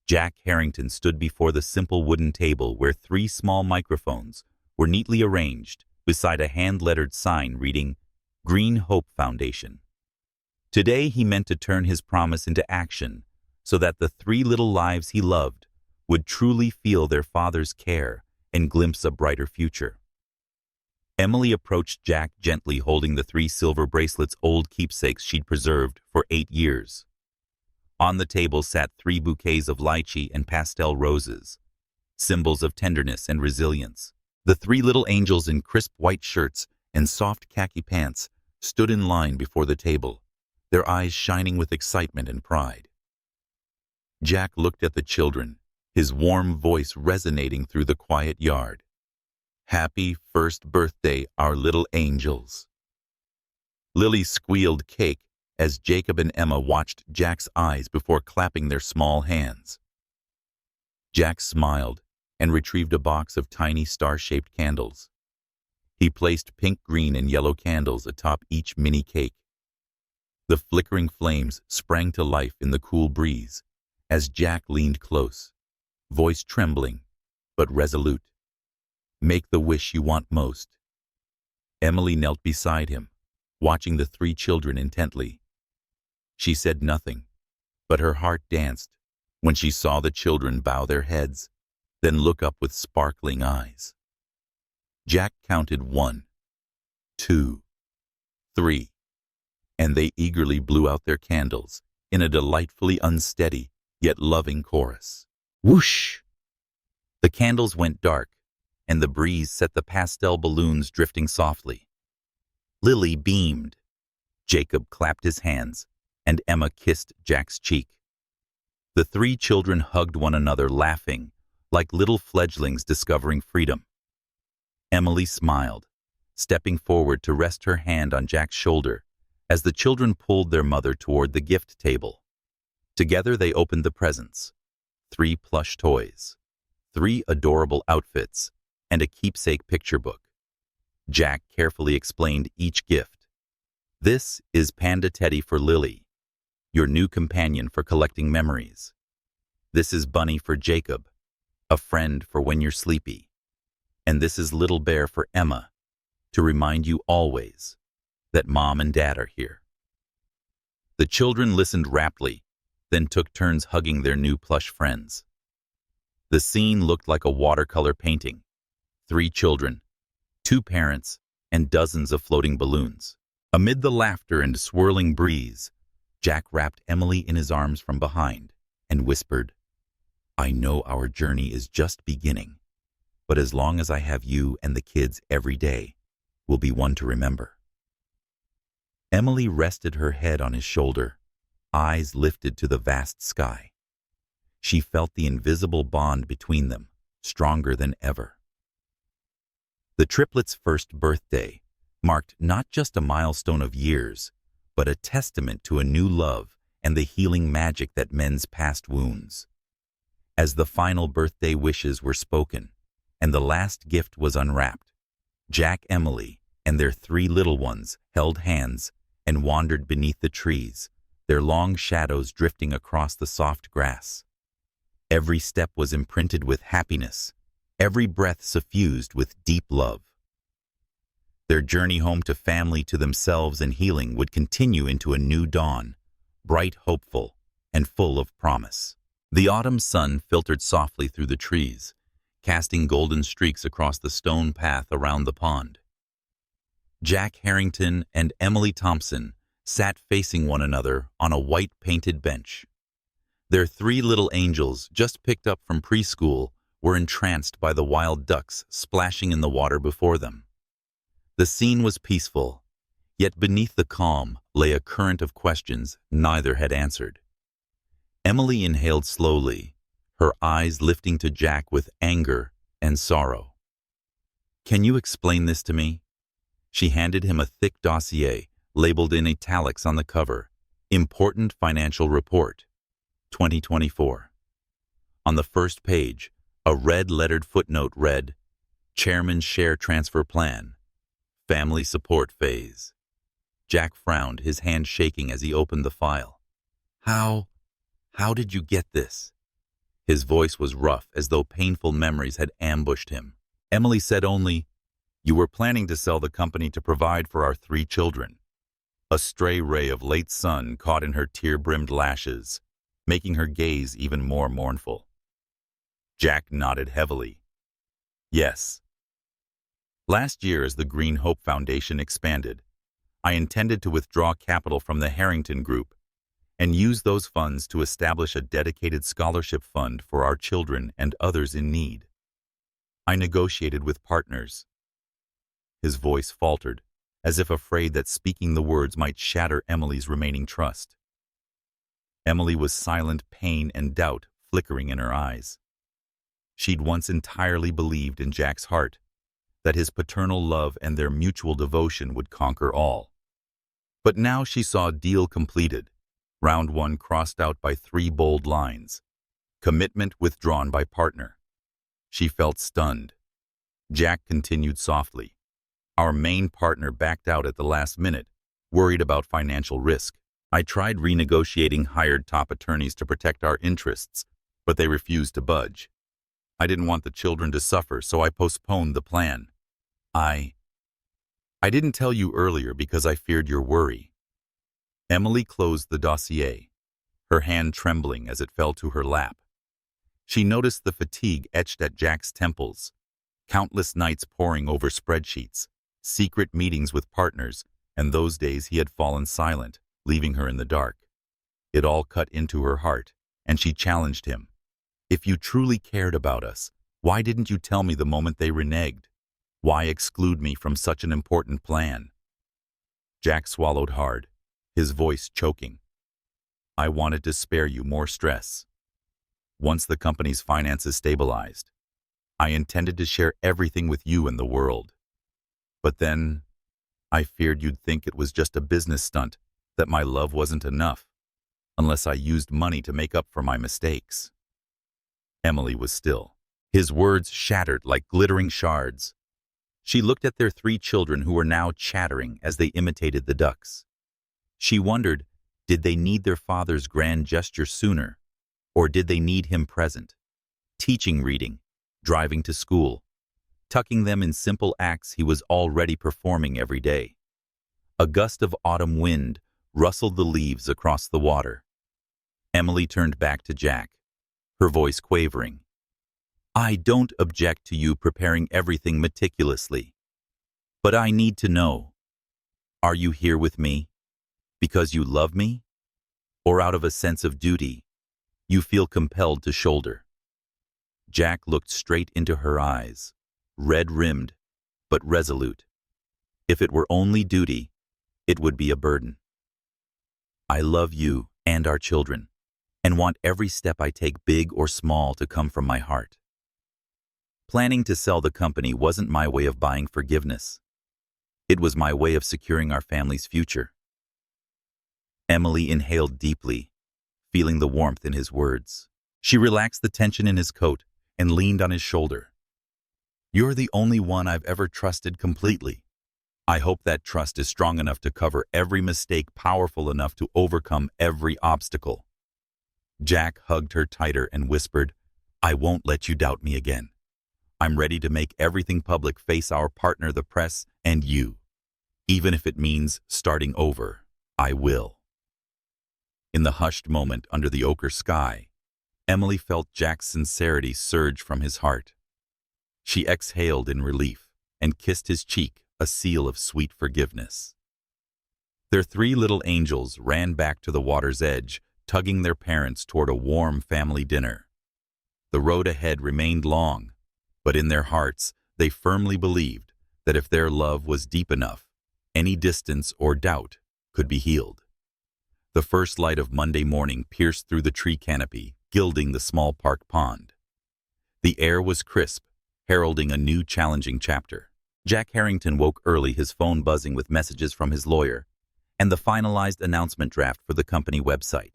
Jack Harrington stood before the simple wooden table where 3 small microphones were neatly arranged beside a hand-lettered sign reading, "Green Hope Foundation." Today he meant to turn his promise into action so that the 3 little lives he loved would truly feel their father's care and glimpse a brighter future. Emily approached Jack gently, holding the 3 silver bracelets, old keepsakes she'd preserved for 8 years. On the table sat 3 bouquets of lychee and pastel roses, symbols of tenderness and resilience. The 3 little angels in crisp white shirts and soft khaki pants stood in line before the table, their eyes shining with excitement and pride. Jack looked at the children, his warm voice resonating through the quiet yard. "Happy first birthday, our little angels." Lily squealed cake as Jacob and Emma watched Jack's eyes before clapping their small hands. Jack smiled and retrieved a box of tiny star-shaped candles. He placed pink, green, and yellow candles atop each mini cake. The flickering flames sprang to life in the cool breeze as Jack leaned close, voice trembling but resolute. "Make the wish you want most." Emily knelt beside him, watching the 3 children intently. She said nothing, but her heart danced when she saw the children bow their heads, then look up with sparkling eyes. Jack counted 1, 2, 3, and they eagerly blew out their candles in a delightfully unsteady yet loving chorus. Whoosh! The candles went dark, and the breeze set the pastel balloons drifting softly. Lily beamed. Jacob clapped his hands, and Emma kissed Jack's cheek. The 3 children hugged one another, laughing like little fledglings discovering freedom. Emily smiled, stepping forward to rest her hand on Jack's shoulder as the children pulled their mother toward the gift table. Together they opened the presents: 3 plush toys, 3 adorable outfits, and a keepsake picture book. Jack carefully explained each gift. "This is Panda Teddy for Lily, your new companion for collecting memories. This is Bunny for Jacob, a friend for when you're sleepy. And this is Little Bear for Emma, to remind you always that Mom and Dad are here." The children listened raptly, then took turns hugging their new plush friends. The scene looked like a watercolor painting: 3 children, 2 parents, and dozens of floating balloons. Amid the laughter and swirling breeze, Jack wrapped Emily in his arms from behind and whispered, "I know our journey is just beginning, but as long as I have you and the kids every day, we'll be one to remember." Emily rested her head on his shoulder, eyes lifted to the vast sky. She felt the invisible bond between them, stronger than ever. The triplets' first birthday marked not just a milestone of years, but a testament to a new love and the healing magic that mends past wounds. As the final birthday wishes were spoken and the last gift was unwrapped, Jack, Emily, and their 3 little ones held hands and wandered beneath the trees, their long shadows drifting across the soft grass. Every step was imprinted with happiness, every breath suffused with deep love. Their journey home to family, to themselves, and healing would continue into a new dawn, bright, hopeful, and full of promise. The autumn sun filtered softly through the trees, casting golden streaks across the stone path around the pond. Jack Harrington and Emily Thompson sat facing one another on a white painted bench. Their 3 little angels, just picked up from preschool, were entranced by the wild ducks splashing in the water before them. The scene was peaceful, yet beneath the calm lay a current of questions neither had answered. Emily inhaled slowly, her eyes lifting to Jack with anger and sorrow. "Can you explain this to me?" She handed him a thick dossier labeled in italics on the cover, Important Financial Report, 2024. On the first page, a red-lettered footnote read, Chairman's Share Transfer Plan, Family Support Phase. Jack frowned, his hand shaking as he opened the file. How did you get this? His voice was rough, as though painful memories had ambushed him. Emily said only, You were planning to sell the company to provide for our 3 children. A stray ray of late sun caught in her tear-brimmed lashes, making her gaze even more mournful. Jack nodded heavily. Yes. Last year, as the Green Hope Foundation expanded, I intended to withdraw capital from the Harrington Group and use those funds to establish a dedicated scholarship fund for our children and others in need. I negotiated with partners. His voice faltered, as if afraid that speaking the words might shatter Emily's remaining trust. Emily was silent, pain and doubt flickering in her eyes. She'd once entirely believed in Jack's heart, that his paternal love and their mutual devotion would conquer all. But now she saw a deal completed, round 1 crossed out by 3 bold lines, commitment withdrawn by partner. She felt stunned. Jack continued softly. Our main partner backed out at the last minute, worried about financial risk. I tried renegotiating hired top attorneys to protect our interests, but they refused to budge. I didn't want the children to suffer, so I postponed the plan. I didn't tell you earlier because I feared your worry. Emily closed the dossier, her hand trembling as it fell to her lap. She noticed the fatigue etched at Jack's temples, countless nights poring over spreadsheets, secret meetings with partners, and those days he had fallen silent, leaving her in the dark. It all cut into her heart, and she challenged him. If you truly cared about us, why didn't you tell me the moment they reneged? Why exclude me from such an important plan? Jack swallowed hard, his voice choking. I wanted to spare you more stress. Once the company's finances stabilized, I intended to share everything with you and the world. But then, I feared you'd think it was just a business stunt, that my love wasn't enough, unless I used money to make up for my mistakes. Emily was still. His words shattered like glittering shards. She looked at their 3 children who were now chattering as they imitated the ducks. She wondered, did they need their father's grand gesture sooner, or did they need him present, teaching reading, driving to school, tucking them in simple acts he was already performing every day. A gust of autumn wind rustled the leaves across the water. Emily turned back to Jack, her voice quavering. I don't object to you preparing everything meticulously, but I need to know, are you here with me because you love me, or out of a sense of duty you feel compelled to shoulder? Jack looked straight into her eyes, red-rimmed, but resolute. If it were only duty, it would be a burden. I love you and our children, and want every step I take, big or small, to come from my heart. Planning to sell the company wasn't my way of buying forgiveness. It was my way of securing our family's future. Emily inhaled deeply, feeling the warmth in his words. She relaxed the tension in his coat and leaned on his shoulder. You're the only one I've ever trusted completely. I hope that trust is strong enough to cover every mistake, powerful enough to overcome every obstacle. Jack hugged her tighter and whispered, I won't let you doubt me again. I'm ready to make everything public, face our partner, the press, and you. Even if it means starting over, I will. In the hushed moment under the ochre sky, Emily felt Jack's sincerity surge from his heart. She exhaled in relief and kissed his cheek, a seal of sweet forgiveness. Their 3 little angels ran back to the water's edge, tugging their parents toward a warm family dinner. The road ahead remained long, but in their hearts they firmly believed that if their love was deep enough, any distance or doubt could be healed. The first light of Monday morning pierced through the tree canopy, gilding the small park pond. The air was crisp, heralding a new challenging chapter. Jack Harrington woke early, his phone buzzing with messages from his lawyer, and the finalized announcement draft for the company website.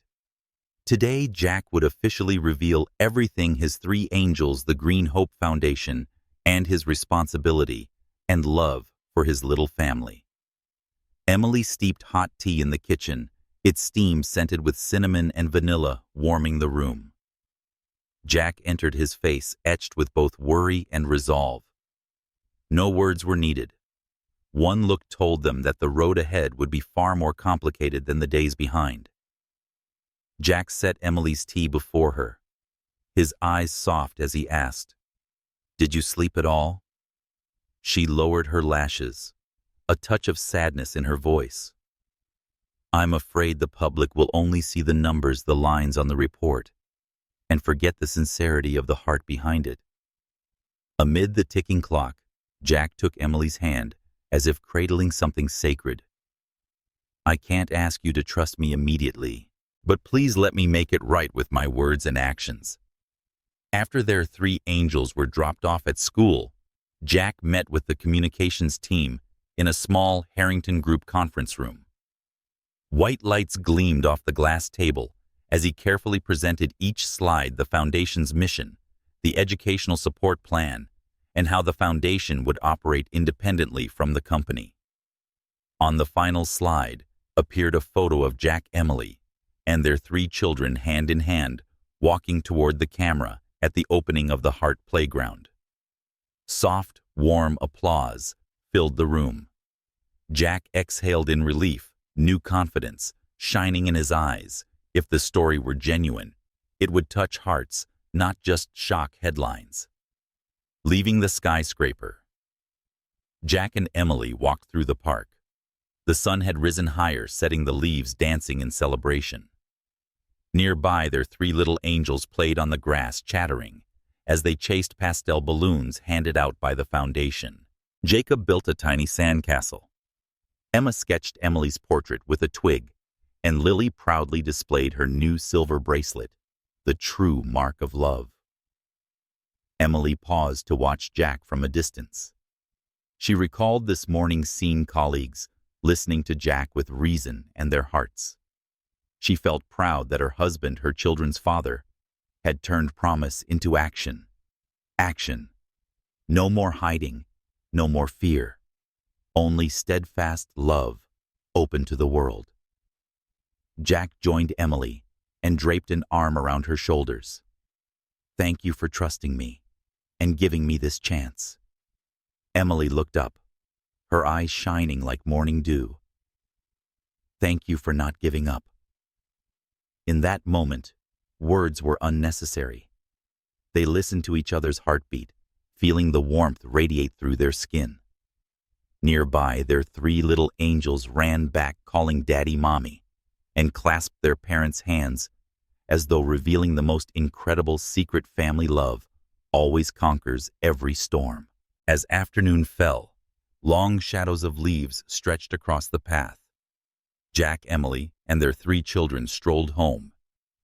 Today, Jack would officially reveal everything his three angels, the Green Hope Foundation, and his responsibility and love for his little family. Emily steeped hot tea in the kitchen, its steam scented with cinnamon and vanilla, warming the room. Jack entered, his face etched with both worry and resolve. No words were needed. One look told them that the road ahead would be far more complicated than the days behind. Jack set Emily's tea before her, his eyes soft as he asked, "Did you sleep at all?" She lowered her lashes, a touch of sadness in her voice. "I'm afraid the public will only see the numbers, the lines on the report, and forget the sincerity of the heart behind it." Amid the ticking clock, Jack took Emily's hand, as if cradling something sacred. "I can't ask you to trust me immediately, but please let me make it right with my words and actions." After their three angels were dropped off at school, Jack met with the communications team in a small Harrington Group conference room. White lights gleamed off the glass table as he carefully presented each slide, the foundation's mission, the educational support plan, and how the foundation would operate independently from the company. On the final slide appeared a photo of Jack, Emily, and their three children hand in hand, walking toward the camera at the opening of the Heart Playground. Soft, warm applause filled the room. Jack exhaled in relief, new confidence shining in his eyes. If the story were genuine, it would touch hearts, not just shock headlines. Leaving the skyscraper, Jack and Emily walked through the park. The sun had risen higher, setting the leaves dancing in celebration. Nearby, their three little angels played on the grass, chattering, as they chased pastel balloons handed out by the foundation. Jacob built a tiny sandcastle. Emma sketched Emily's portrait with a twig, and Lily proudly displayed her new silver bracelet, the true mark of love. Emily paused to watch Jack from a distance. She recalled this morning's scene, colleagues listening to Jack with reason and their hearts. She felt proud that her husband, her children's father, had turned promise into action. Action. No more hiding, no more fear. Only steadfast love, open to the world. Jack joined Emily and draped an arm around her shoulders. "Thank you for trusting me and giving me this chance." Emily looked up, her eyes shining like morning dew. "Thank you for not giving up." In that moment, words were unnecessary. They listened to each other's heartbeat, feeling the warmth radiate through their skin. Nearby, their three little angels ran back, calling Daddy, Mommy, and clasped their parents' hands, as though revealing the most incredible secret. Family love always conquers every storm. As afternoon fell, long shadows of leaves stretched across the path. Jack, Emily, and their three children strolled home,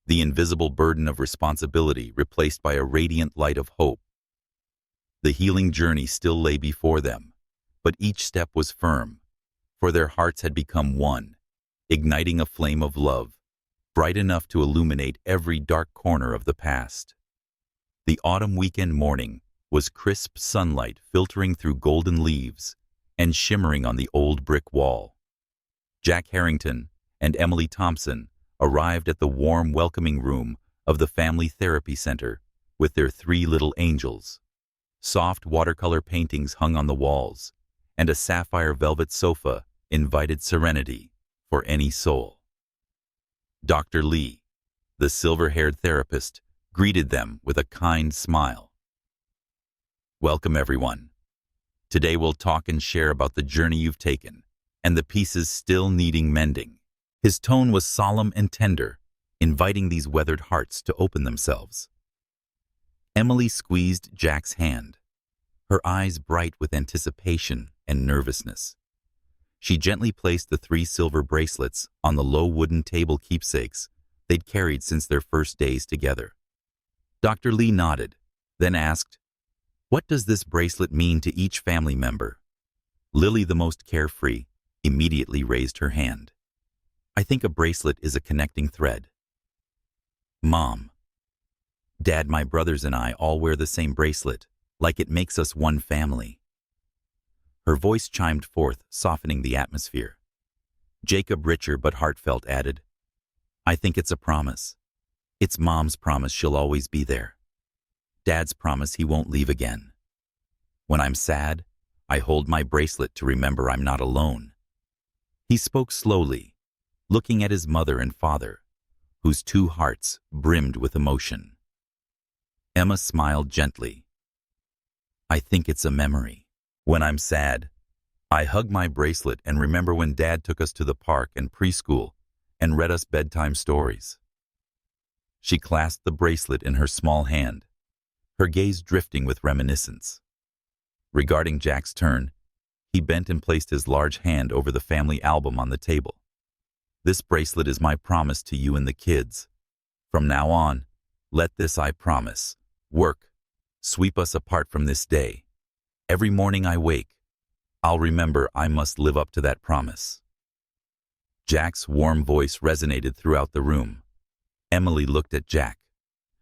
the invisible burden of responsibility replaced by a radiant light of hope. The healing journey still lay before them, but each step was firm, for their hearts had become one, igniting a flame of love, bright enough to illuminate every dark corner of the past. The autumn weekend morning was crisp sunlight filtering through golden leaves and shimmering on the old brick wall. Jack Harrington and Emily Thompson arrived at the warm, welcoming room of the Family Therapy Center with their three little angels. Soft watercolor paintings hung on the walls, and a sapphire velvet sofa invited serenity for any soul. Dr. Lee, the silver-haired therapist, greeted them with a kind smile. "Welcome, everyone. Today we'll talk and share about the journey you've taken and the pieces still needing mending." His tone was solemn and tender, inviting these weathered hearts to open themselves. Emily squeezed Jack's hand, her eyes bright with anticipation and nervousness. She gently placed the three silver bracelets on the low wooden table, keepsakes they'd carried since their first days together. Dr. Lee nodded, then asked, "What does this bracelet mean to each family member?" Lily, the most carefree, immediately raised her hand. I think a bracelet is a connecting thread. Mom. Dad, my brothers and I all wear the same bracelet, like it makes us one family. Her voice chimed forth, softening the atmosphere. Jacob, richer but heartfelt, added, I think it's a promise. It's Mom's promise she'll always be there. Dad's promise he won't leave again. When I'm sad, I hold my bracelet to remember I'm not alone. He spoke slowly, looking at his mother and father, whose two hearts brimmed with emotion. Emma smiled gently. I think it's a memory. When I'm sad, I hug my bracelet and remember when Dad took us to the park and preschool and read us bedtime stories. She clasped the bracelet in her small hand, her gaze drifting with reminiscence. Regarding Jack's turn, he bent and placed his large hand over the family album on the table. This bracelet is my promise to you and the kids. From now on, let this, I promise, work, sweep us apart from this day. Every morning I wake, I'll remember I must live up to that promise. Jack's warm voice resonated throughout the room. Emily looked at Jack,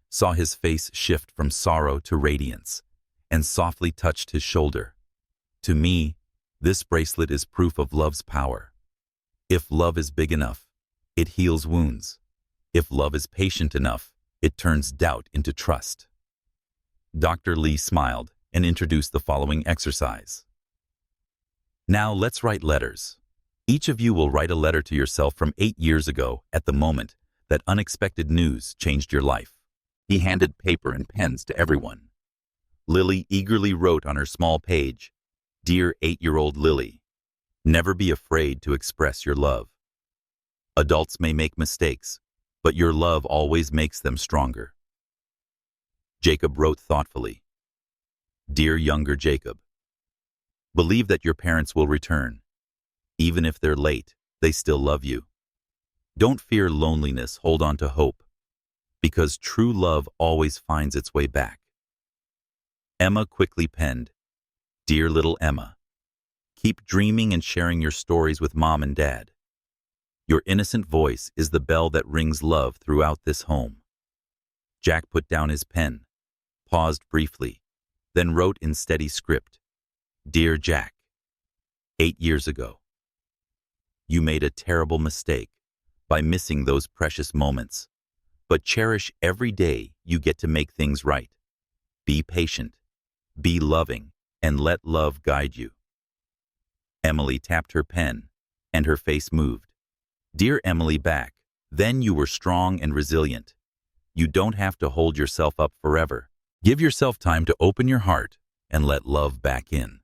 saw his face shift from sorrow to radiance, and softly touched his shoulder. To me, this bracelet is proof of love's power. If love is big enough, it heals wounds. If love is patient enough, it turns doubt into trust. Dr. Lee smiled and introduced the following exercise. Now let's write letters. Each of you will write a letter to yourself from 8 years ago at the moment that unexpected news changed your life. He handed paper and pens to everyone. Lily eagerly wrote on her small page, Dear 8-year-old Lily, never be afraid to express your love. Adults may make mistakes, but your love always makes them stronger. Jacob wrote thoughtfully, Dear younger Jacob, believe that your parents will return. Even if they're late, they still love you. Don't fear loneliness, hold on to hope, because true love always finds its way back. Emma quickly penned, Dear little Emma, keep dreaming and sharing your stories with Mom and Dad. Your innocent voice is the bell that rings love throughout this home. Jack put down his pen, paused briefly, then wrote in steady script, Dear Jack, 8 years ago, you made a terrible mistake by missing those precious moments, but cherish every day you get to make things right. Be patient, be loving, and let love guide you. Emily tapped her pen, and her face moved. Dear Emily back, then you were strong and resilient. You don't have to hold yourself up forever. Give yourself time to open your heart and let love back in.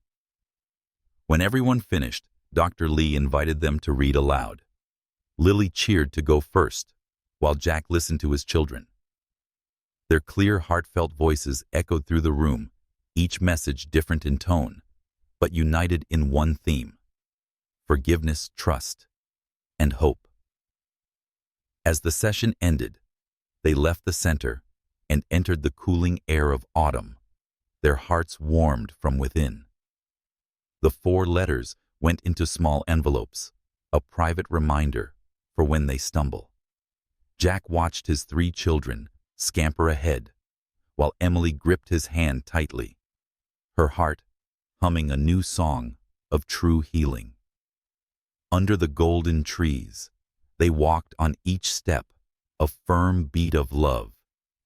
When everyone finished, Dr. Lee invited them to read aloud. Lily cheered to go first, while Jack listened to his children. Their clear, heartfelt voices echoed through the room, each message different in tone, but united in one theme: forgiveness, trust, and hope. As the session ended, they left the center and entered the cooling air of autumn. Their hearts warmed from within. The 4 letters went into small envelopes, a private reminder for when they stumble. Jack watched his 3 children scamper ahead, while Emily gripped his hand tightly, her heart humming a new song of true healing. Under the golden trees, they walked on each step, a firm beat of love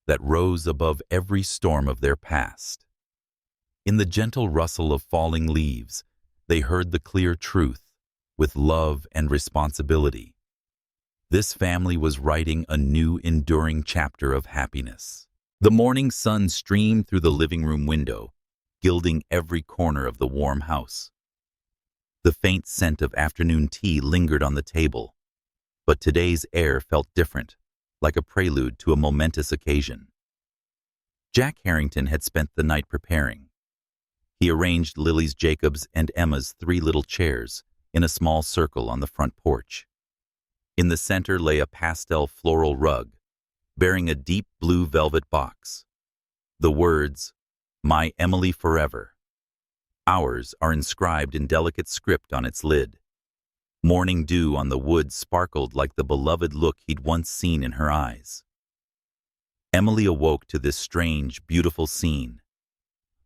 that rose above every storm of their past. In the gentle rustle of falling leaves, they heard the clear truth, with love and responsibility. This family was writing a new, enduring chapter of happiness. The morning sun streamed through the living room window, gilding every corner of the warm house. The faint scent of afternoon tea lingered on the table, but today's air felt different, like a prelude to a momentous occasion. Jack Harrington had spent the night preparing. He arranged Lily's, Jacob's, and Emma's 3 little chairs in a small circle on the front porch. In the center lay a pastel floral rug, bearing a deep blue velvet box. The words, My Emily Forever, Ours, are inscribed in delicate script on its lid. Morning dew on the wood sparkled like the beloved look he'd once seen in her eyes. Emily awoke to this strange, beautiful scene.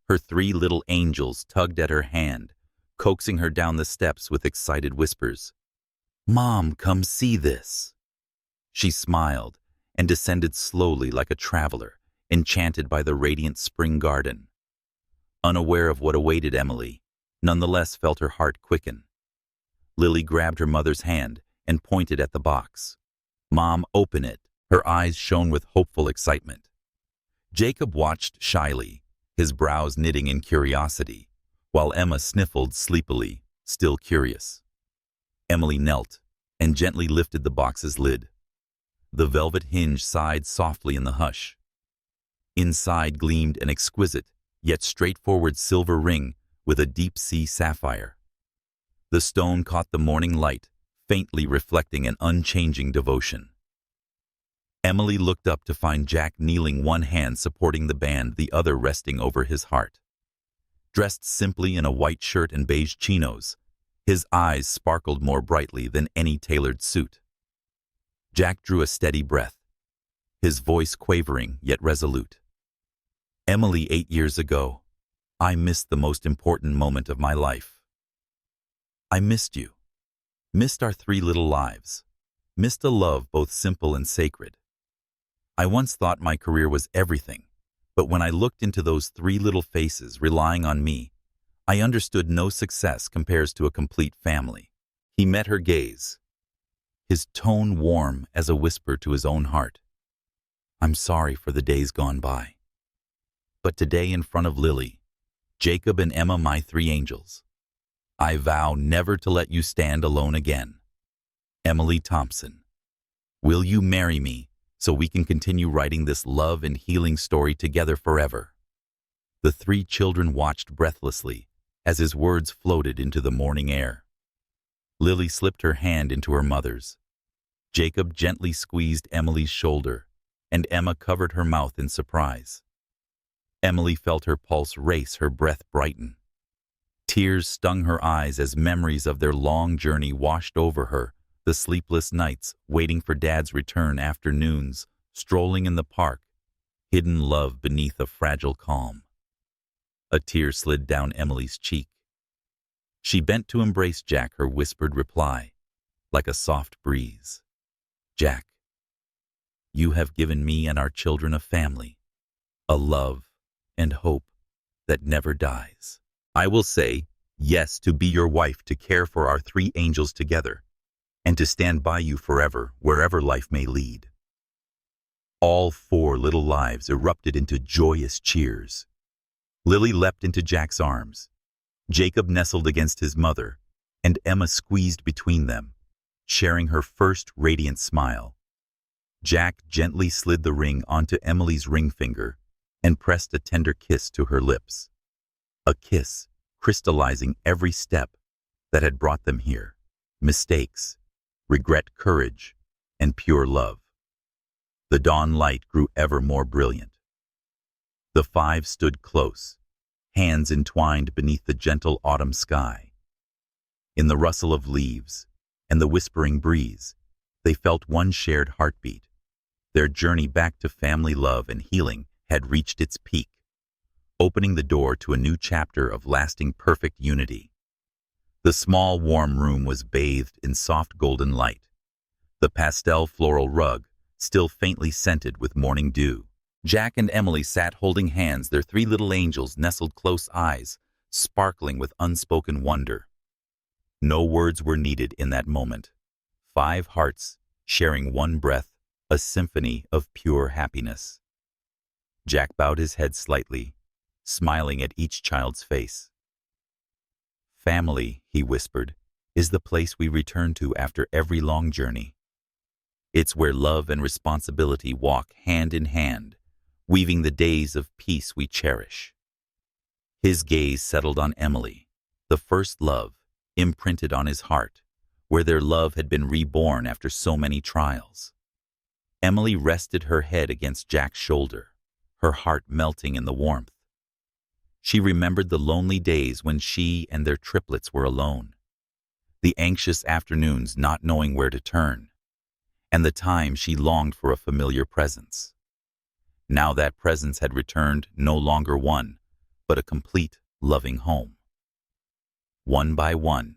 Her three little angels tugged at her hand, coaxing her down the steps with excited whispers. "Mom, come see this." She smiled and descended slowly like a traveler, enchanted by the radiant spring garden. Unaware of what awaited Emily, nonetheless felt her heart quicken. Lily grabbed her mother's hand and pointed at the box. "Mom, open it." Her eyes shone with hopeful excitement. Jacob watched shyly, his brows knitting in curiosity, while Emma sniffled sleepily, still curious. Emily knelt and gently lifted the box's lid. The velvet hinge sighed softly in the hush. Inside gleamed an exquisite, yet straightforward silver ring with a deep-sea sapphire. The stone caught the morning light, faintly reflecting an unchanging devotion. Emily looked up to find Jack kneeling, one hand supporting the band, the other resting over his heart. Dressed simply in a white shirt and beige chinos, his eyes sparkled more brightly than any tailored suit. Jack drew a steady breath, his voice quavering yet resolute. "Emily, 8 years ago, I missed the most important moment of my life. I missed you, missed our 3 little lives, missed a love both simple and sacred. I once thought my career was everything, but when I looked into those 3 little faces relying on me, I understood no success compares to a complete family." He met her gaze, his tone warm as a whisper to his own heart. "I'm sorry for the days gone by. But today, in front of Lily, Jacob and Emma, my 3 angels, I vow never to let you stand alone again. Emily Thompson, will you marry me so we can continue writing this love and healing story together forever?" The 3 children watched breathlessly as his words floated into the morning air. Lily slipped her hand into her mother's. Jacob gently squeezed Emily's shoulder, and Emma covered her mouth in surprise. Emily felt her pulse race, her breath brighten. Tears stung her eyes as memories of their long journey washed over her, the sleepless nights, waiting for Dad's return, afternoons, strolling in the park, hidden love beneath a fragile calm. A tear slid down Emily's cheek. She bent to embrace Jack, her whispered reply, like a soft breeze. "Jack, you have given me and our children a family, a love and hope that never dies. I will say yes to be your wife, to care for our 3 angels together, and to stand by you forever, wherever life may lead." All 4 little lives erupted into joyous cheers. Lily leapt into Jack's arms. Jacob nestled against his mother, and Emma squeezed between them, sharing her first radiant smile. Jack gently slid the ring onto Emily's ring finger and pressed a tender kiss to her lips. A kiss crystallizing every step that had brought them here: mistakes, regret, courage, and pure love. The dawn light grew ever more brilliant. The 5 stood close, hands entwined beneath the gentle autumn sky. In the rustle of leaves and the whispering breeze, they felt one shared heartbeat. Their journey back to family love and healing had reached its peak, opening the door to a new chapter of lasting perfect unity. The small warm room was bathed in soft golden light, the pastel floral rug still faintly scented with morning dew. Jack and Emily sat holding hands, their 3 little angels nestled close, eyes sparkling with unspoken wonder. No words were needed in that moment. 5 hearts sharing one breath, a symphony of pure happiness. Jack bowed his head slightly, smiling at each child's face. "Family," he whispered, "is the place we return to after every long journey. It's where love and responsibility walk hand in hand, weaving the days of peace we cherish." His gaze settled on Emily, the first love imprinted on his heart, where their love had been reborn after so many trials. Emily rested her head against Jack's shoulder, her heart melting in the warmth. She remembered the lonely days when she and their triplets were alone. the anxious afternoons not knowing where to turn, and the time she longed for a familiar presence. Now that presence had returned, no longer one, but a complete, loving home. One by one,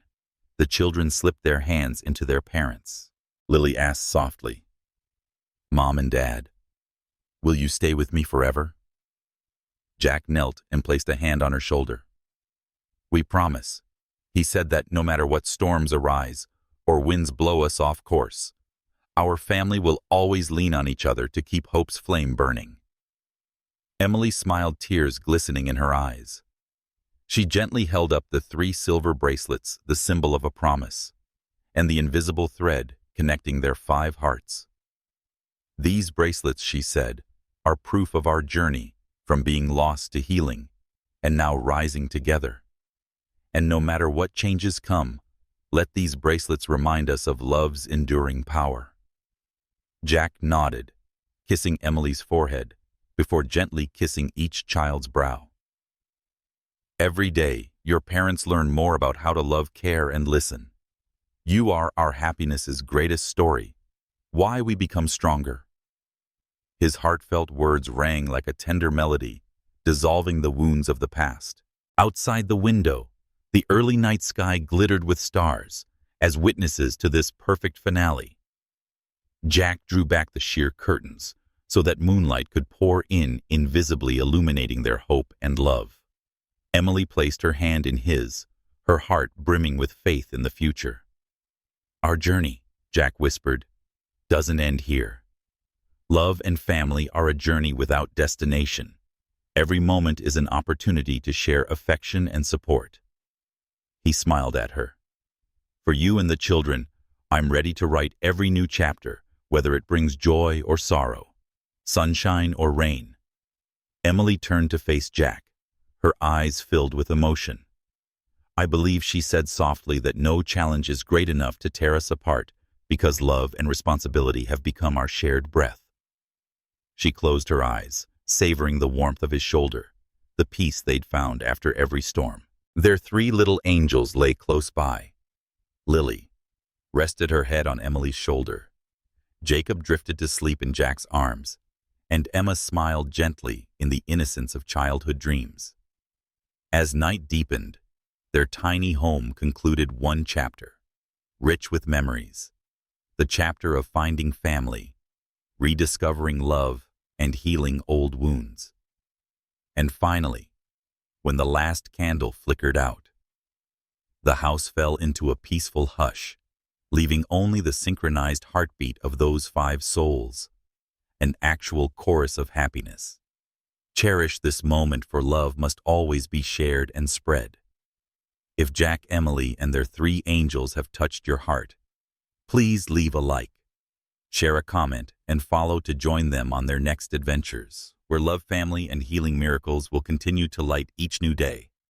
the children slipped their hands into their parents'. Lily asked softly, "Mom and Dad, will you stay with me forever?" Jack knelt and placed a hand on her shoulder. "We promise." He said that no matter what storms arise or winds blow us off course, our family will always lean on each other to keep hope's flame burning. Emily smiled, tears glistening in her eyes. She gently held up the 3 silver bracelets, the symbol of a promise, and the invisible thread connecting their 5 hearts. "These bracelets," she said, "are proof of our journey from being lost to healing, and now rising together. And no matter what changes come, let these bracelets remind us of love's enduring power." Jack nodded, kissing Emily's forehead before gently kissing each child's brow. "Every day, your parents learn more about how to love, care, and listen. You are our happiness's greatest story, why we become stronger." His heartfelt words rang like a tender melody, dissolving the wounds of the past. Outside the window, the early night sky glittered with stars, as witnesses to this perfect finale. Jack drew back the sheer curtains so that moonlight could pour in, invisibly illuminating their hope and love. Emily placed her hand in his, her heart brimming with faith in the future. "Our journey," Jack whispered, "doesn't end here. Love and family are a journey without destination. Every moment is an opportunity to share affection and support." He smiled at her. "For you and the children, I'm ready to write every new chapter, whether it brings joy or sorrow, sunshine or rain." Emily turned to face Jack, her eyes filled with emotion. "I believe," she said softly, "that no challenge is great enough to tear us apart because love and responsibility have become our shared breath." She closed her eyes, savoring the warmth of his shoulder, the peace they'd found after every storm. Their 3 little angels lay close by. Lily rested her head on Emily's shoulder. Jacob drifted to sleep in Jack's arms, and Emma smiled gently in the innocence of childhood dreams. As night deepened, their tiny home concluded one chapter, rich with memories, the chapter of finding family, rediscovering love, and healing old wounds. And finally, when the last candle flickered out, the house fell into a peaceful hush, leaving only the synchronized heartbeat of those 5 souls, an actual chorus of happiness. Cherish this moment, for love must always be shared and spread. If Jack, Emily, and their 3 angels have touched your heart, please leave a like, share a comment, and follow to join them on their next adventures, where love, family, and healing miracles will continue to light each new day.